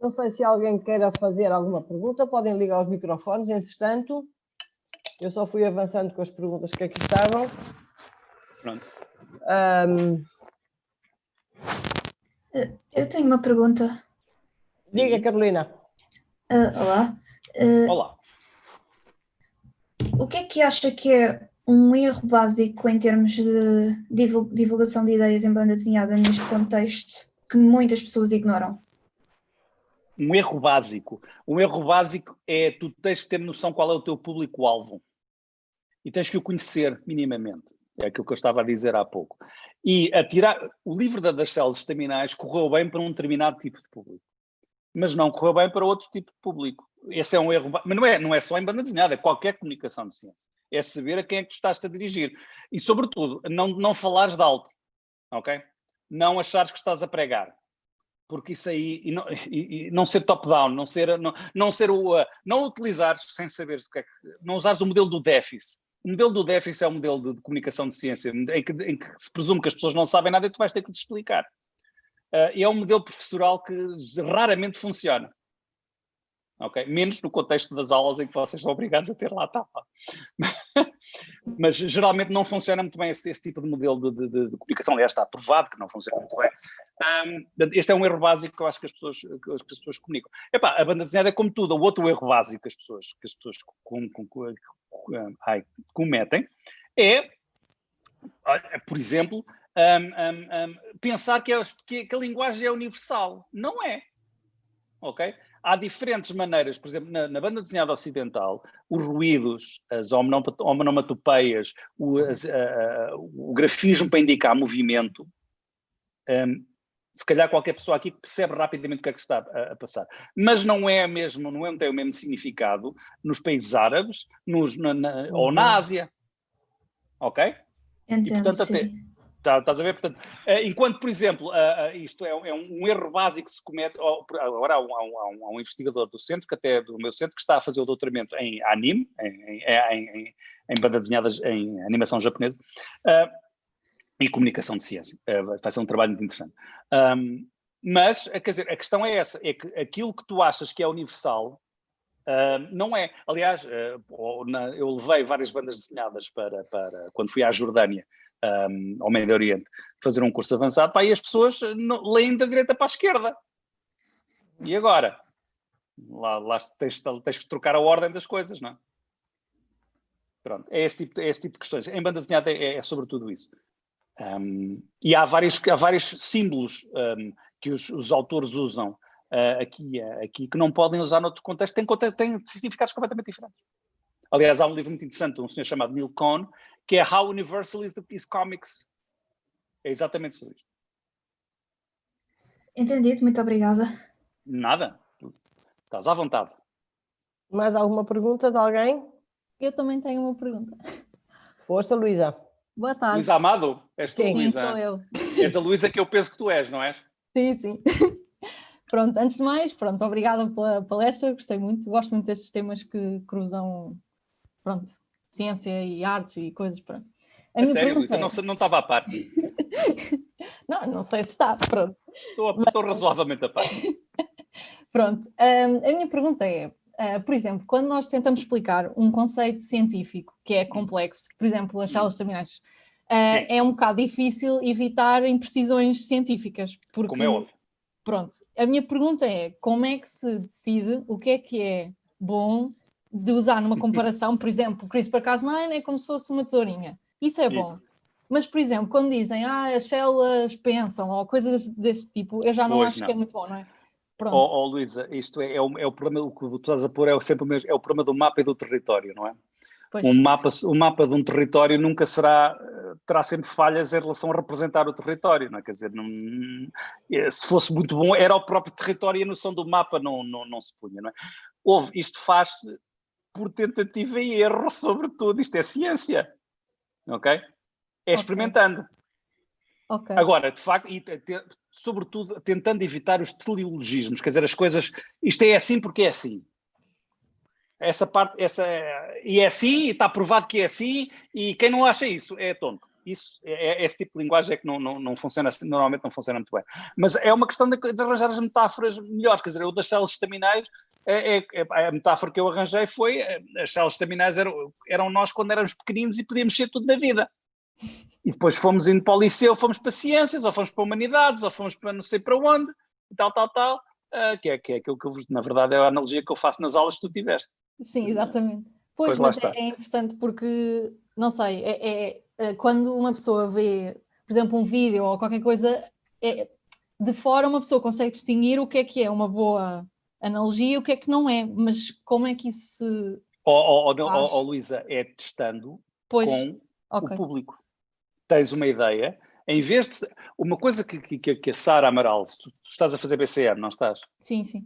Não sei se alguém queira fazer alguma pergunta, podem ligar os microfones, entretanto, eu só fui avançando com as perguntas que aqui estavam. Pronto. Eu tenho uma pergunta. Diga, Carolina. Olá. Olá. O que é que acha que é um erro básico em termos de divulgação de ideias em banda desenhada neste contexto que muitas pessoas ignoram? Um erro básico. Um erro básico é tu tens que ter noção qual é o teu público-alvo. E tens que o conhecer minimamente. É aquilo que eu estava a dizer há pouco. E o livro das células estaminais correu bem para um determinado tipo de público. Mas não correu bem para outro tipo de público. Esse é um erro. Mas não é só em banda desenhada, é qualquer comunicação de ciência. É saber a quem é que tu estás a dirigir. E, sobretudo, não falares de alto. Ok? Não achares que estás a pregar. Porque isso aí, e não ser top-down, não utilizares sem saberes o que é que. Não usares o modelo do déficit. O modelo do déficit é um modelo de comunicação de ciência em que se presume que as pessoas não sabem nada e tu vais ter que lhes explicar. E é um modelo professoral que raramente funciona. Okay? Menos no contexto das aulas em que vocês são obrigados a ter lá a tapa. Mas geralmente não funciona muito bem esse tipo de modelo de comunicação. Aliás, está provado que não funciona muito bem. Este é um erro básico que eu acho que as pessoas comunicam. A banda desenhada é como tudo. O outro erro básico que as pessoas cometem é, por exemplo, pensar que a linguagem é universal. Não é. Ok? Há diferentes maneiras, por exemplo, na banda desenhada ocidental, os ruídos, as onomatopeias, o grafismo para indicar movimento, se calhar qualquer pessoa aqui percebe rapidamente o que é que se está a passar. Mas não tem o mesmo significado nos países árabes ou na Ásia. Ok? Entendo, portanto, sim. Estás a ver? Portanto, enquanto, por exemplo, isto é um erro básico que se comete. Agora há um investigador do centro, do meu centro, que está a fazer o doutoramento em anime, em banda desenhadas, em animação japonesa, e comunicação de ciência. Vai ser um trabalho muito interessante. Mas, quer dizer, a questão é essa, é que aquilo que tu achas que é universal, não é. Aliás, eu levei várias bandas desenhadas para quando fui à Jordânia, ao Médio Oriente, fazer um curso avançado, e as pessoas leem da direita para a esquerda. E agora? Lá tens que trocar a ordem das coisas, não é? Pronto, é esse tipo de questões. Em banda desenhada é sobretudo isso. E há vários símbolos que os autores usam aqui que não podem usar noutro contexto, têm significados completamente diferentes. Aliás, há um livro muito interessante de um senhor chamado Neil Cohn, que é How Universal is Comics. É exatamente sobre isto. Entendido, muito obrigada. Nada. Estás à vontade. Mais alguma pergunta de alguém? Eu também tenho uma pergunta. Força, Luísa. Boa tarde. Luísa Amado? És tu, Sim, Luísa? sou eu. És a Luísa que eu penso que tu és, não és? Sim, sim. Pronto, antes de mais, obrigada pela palestra, gostei muito, gosto muito destes temas que cruzam, ciência e artes e coisas, pronto. A sério, Luísa, não estava a par. Não sei se está, pronto. Estou razoavelmente a par. Pronto, a minha pergunta é, por exemplo, quando nós tentamos explicar um conceito científico que é complexo, por exemplo, as células terminais, é um bocado difícil evitar imprecisões científicas. Porque, como é óbvio. Pronto, a minha pergunta é, como é que se decide o que é bom de usar numa comparação, por exemplo, CRISPR-Cas9 é como se fosse uma tesourinha. Isso é bom. Mas, por exemplo, quando dizem, as células pensam, ou coisas deste tipo, eu já não acho que é muito bom, não é? Pronto. Luísa, isto é o problema, o que tu estás a pôr é sempre o mesmo, é o problema do mapa e do território, não é? Pois. O mapa de um território nunca terá sempre falhas em relação a representar o território, não é? Quer dizer, se fosse muito bom, era o próprio território e a noção do mapa não se punha, não é? Isto faz-se por tentativa e erro, sobretudo, isto é ciência, ok? É experimentando. Okay. Agora, de facto, sobretudo tentando evitar os teleologismos, quer dizer, as coisas, isto é assim porque é assim. Essa parte, e é assim, e está provado que é assim, e quem não acha isso é tonto. Esse tipo de linguagem é que não funciona assim, normalmente não funciona muito bem. Mas é uma questão de arranjar as metáforas melhores, quer dizer, o das células estaminais, a metáfora que eu arranjei foi, as células estaminais eram nós quando éramos pequeninos e podíamos ser tudo na vida. E depois fomos indo para o liceu, fomos para ciências, ou fomos para humanidades, ou fomos para não sei para onde, e tal, que é aquilo que na verdade é a analogia que eu faço nas aulas que tu tiveste. Sim, exatamente. Pois, mas é interessante porque, não sei, quando uma pessoa vê, por exemplo, um vídeo ou qualquer coisa, de fora uma pessoa consegue distinguir o que é uma boa analogia e o que é que não é, mas como é que isso se faz? Luísa, é testando com o público. Tens uma ideia, em vez de... Uma coisa que a Sara Amaral, tu estás a fazer BCM, não estás? Sim, sim.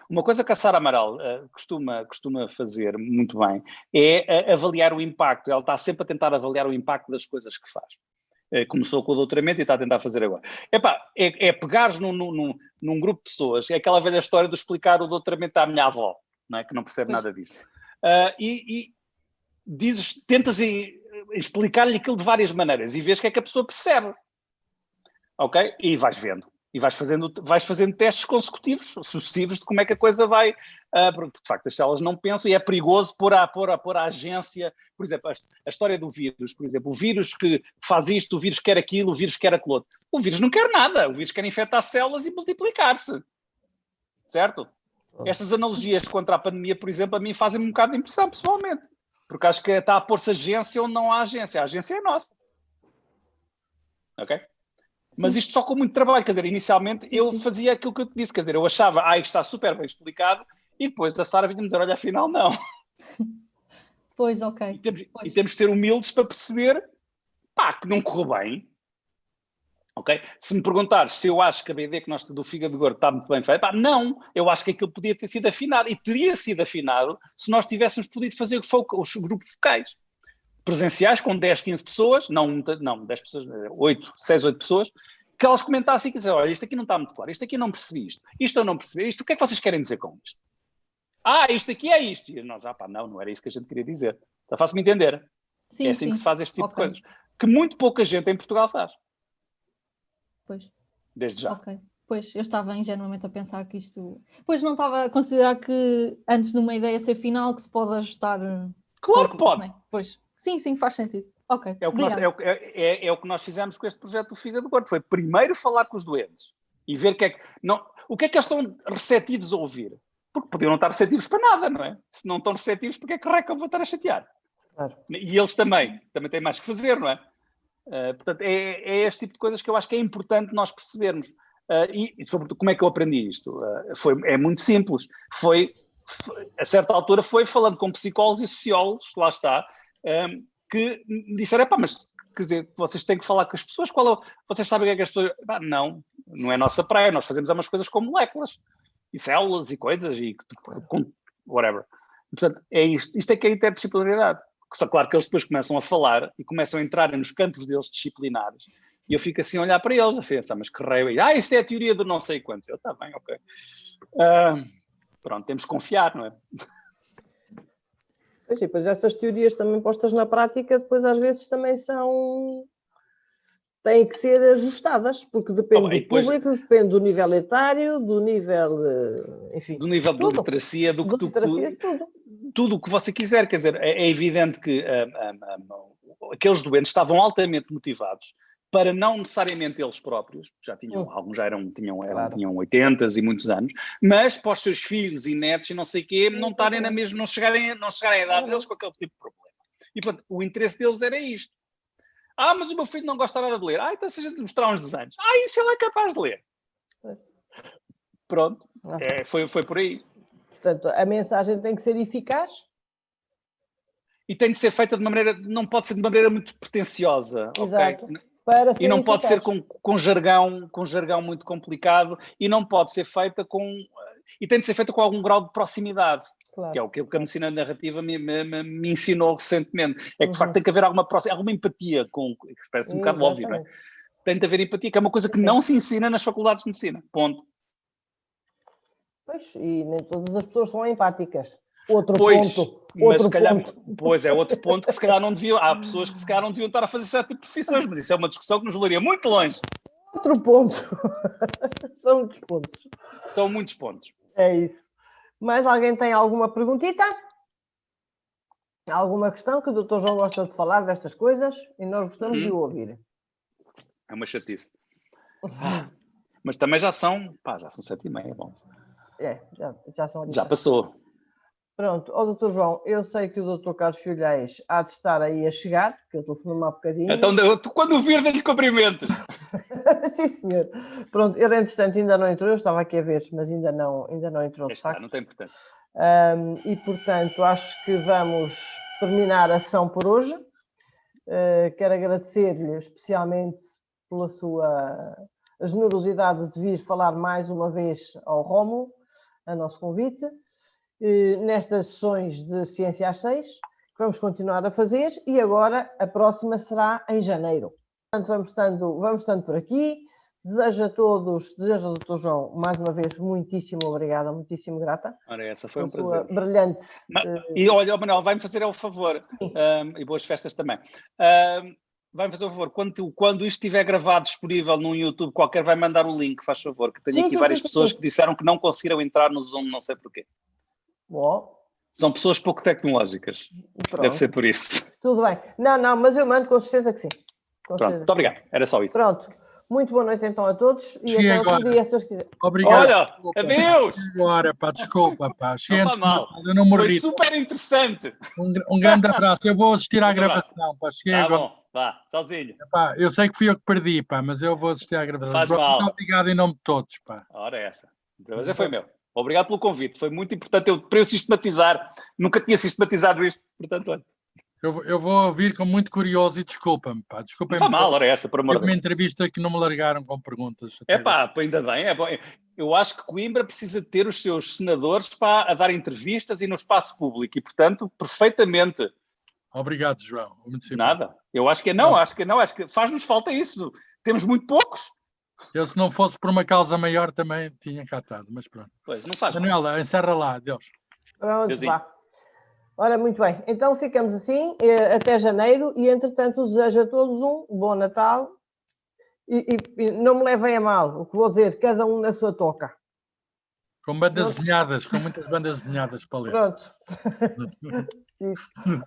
Uma coisa que a Sara Amaral costuma fazer muito bem é avaliar o impacto. Ela está sempre a tentar avaliar o impacto das coisas que faz. Começou com o doutoramento e está a tentar fazer agora. É pegares num grupo de pessoas, é aquela velha história de explicar o doutoramento à minha avó, não é? Que não percebe nada disso. E tentas explicar-lhe aquilo de várias maneiras e vês que é que a pessoa percebe. Ok? E vais vendo. E vais fazendo testes consecutivos, sucessivos, de como é que a coisa vai, porque de facto as células não pensam e é perigoso pôr a agência, por exemplo, a história do vírus, por exemplo, o vírus que faz isto, o vírus quer aquilo, o vírus quer aquilo outro. O vírus não quer nada, o vírus quer infectar células e multiplicar-se, certo? Estas analogias contra a pandemia, por exemplo, a mim fazem-me um bocado de impressão, pessoalmente, porque acho que está a pôr-se agência onde não há agência, a agência é nossa. Ok? Mas isto só com muito trabalho, quer dizer, inicialmente eu fazia aquilo que eu te disse, quer dizer, eu achava, isto está super bem explicado, e depois a Sara vinha-me dizer, olha, afinal não. Pois, ok. E temos de ser humildes para perceber, que não correu bem, ok? Se me perguntares se eu acho que a BD que nós do Fígado Gordo está muito bem feita, não, eu acho que aquilo podia ter sido afinado, e teria sido afinado se nós tivéssemos podido fazer os grupos focais. Presenciais com 10, 15 pessoas, não 10 pessoas, 6, 8 pessoas, que elas comentassem e diziam, olha, isto aqui não está muito claro, isto aqui eu não percebi isto eu não percebi isto, o que é que vocês querem dizer com isto? Isto aqui é isto. E nós, não era isso que a gente queria dizer. Então faço-me entender. Sim, é assim que se faz este tipo de coisas. Que muito pouca gente em Portugal faz. Pois. Desde já. Ok. Pois, eu estava ingenuamente a pensar que isto... Pois não estava a considerar que antes de uma ideia ser final que se pode ajustar... Claro que pode. Né? Pois. Sim, faz sentido. Ok, é o que nós fizemos com este projeto do Fígado Gordo. Foi primeiro falar com os doentes e ver o que é que eles estão receptivos a ouvir. Porque podiam não estar receptivos para nada, não é? Se não estão receptivos, porque é que raio que eu vou estar a chatear? Claro. E eles também têm mais que fazer, não é? Portanto, é este tipo de coisas que eu acho que é importante nós percebermos. E sobretudo, como é que eu aprendi isto? É muito simples. A certa altura foi falando com psicólogos e sociólogos, lá está, que me disseram, mas quer dizer, vocês têm que falar com as pessoas, vocês sabem o que é que as pessoas... Não é nossa praia, nós fazemos umas coisas com moléculas, e células, e coisas, e whatever. E, portanto, é isto é que é a interdisciplinaridade. Só claro que eles depois começam a falar e começam a entrar nos campos deles disciplinares, e eu fico assim a olhar para eles, a pensar, mas que raio é? Isto é a teoria do não sei quantos. Eu, está bem, ok. Pronto, temos que confiar, não é? Pois, e depois essas teorias também postas na prática, depois às vezes também têm que ser ajustadas, porque depende do público, depende do nível etário, do nível, enfim... Do nível de literacia, tudo o que você quiser, quer dizer, é evidente que aqueles doentes estavam altamente motivados para não necessariamente eles próprios, já tinham, alguns já tinham 80 e muitos anos, mas para os seus filhos e netos e não sei o quê, não estarem na mesma, não chegarem à idade deles com aquele tipo de problema. E portanto, o interesse deles era isto. Mas o meu filho não gosta nada de ler. Então se a gente mostrar uns desenhos, isso ele é capaz de ler. Pronto, foi por aí. Portanto, a mensagem tem que ser eficaz. E tem que ser feita de uma maneira, não pode ser de uma maneira muito pretenciosa. Exato. Okay? E não pode ser com jargão muito complicado, e não pode ser feita e tem de ser feita com algum grau de proximidade, claro. Que é o que a medicina narrativa me ensinou recentemente. É que de facto tem que haver alguma empatia, que parece um bocado óbvio, não é? Tem de haver empatia, que é uma coisa que não se ensina nas faculdades de medicina, ponto. Pois, e nem todas as pessoas são empáticas. Outro ponto que se calhar não deviam, há pessoas que se calhar não deviam estar a fazer certo tipo de profissões, mas isso é uma discussão que nos levaria muito longe. Outro ponto. São muitos pontos. São muitos pontos. É isso. Mais alguém tem alguma perguntita? Alguma questão que o Dr. João gosta de falar destas coisas e nós gostamos de o ouvir? É uma chatice. Mas também já são 7h30, bom. Já são. Já passou. Pronto, Dr. João, eu sei que o Dr. Carlos Filhais há de estar aí a chegar, porque eu telefonei-me há bocadinho. Então, quando o vir, dê-lhe cumprimentos. Sim, senhor. Pronto, ele, entretanto, ainda não entrou, eu estava aqui a ver, mas ainda não entrou. Não tem importância. E, portanto, acho que vamos terminar a sessão por hoje. Quero agradecer-lhe especialmente pela sua generosidade de vir falar mais uma vez ao Rómulo, a nosso convite. Nestas sessões de Ciência às 6, que vamos continuar a fazer, e agora a próxima será em janeiro. Portanto, vamos estando por aqui. Desejo ao Dr. João, mais uma vez, muitíssimo obrigada, muitíssimo grata. Ora, essa foi um prazer. Brilhante. E olha, Manuel, vai-me fazer o favor, e boas festas também. vai fazer um favor, quando isto estiver gravado disponível num YouTube qualquer, vai mandar o link, faz favor, que tenho aqui várias pessoas que disseram que não conseguiram entrar no Zoom, não sei porquê. Bom. São pessoas pouco tecnológicas. Pronto. Deve ser por isso. Tudo bem. Não, mas eu mando com certeza que sim. Pronto, muito obrigado. Era só isso. Pronto. Muito boa noite então a todos e Cheguei até outro dia, se Deus quiser. Obrigado. Olha, adeus! Agora, pá, desculpa, pá. Não faz mal. Eu não morri. Foi super interessante. Um grande abraço. Eu vou assistir à gravação, pá. Cheguei tá agora. Bom, vá, sozinho. Pá, eu sei que fui eu que perdi, pá, mas eu vou assistir à gravação. Faz mal. Muito obrigado em nome de todos, pá. Ora, essa. O prazer foi meu. Obrigado pelo convite. Foi muito importante para eu sistematizar. Nunca tinha sistematizado isto. Portanto, olha. Eu vou ouvir com muito curioso e desculpa-me, pá. Desculpa-me. Não está mal, ora essa, por amor de Deus. Uma entrevista que não me largaram com perguntas. É pá, ainda bem, é bom. Eu acho que Coimbra precisa ter os seus senadores a dar entrevistas e no espaço público e, portanto, perfeitamente. Obrigado, João. Nada. Eu acho que não, acho que faz-nos falta isso. Temos muito poucos. Eu, se não fosse por uma causa maior, também tinha catado, mas pronto. Pois, não faz Manuela, mal. Encerra lá, Deus. Pronto, vá. Ora, muito bem. Então ficamos assim até janeiro e, entretanto, desejo a todos um bom Natal e não me levem a mal o que vou dizer, cada um na sua toca. Com bandas desenhadas, com muitas bandas desenhadas para ler. Pronto.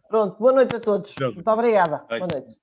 Pronto, boa noite a todos. Muito obrigada. Boa noite.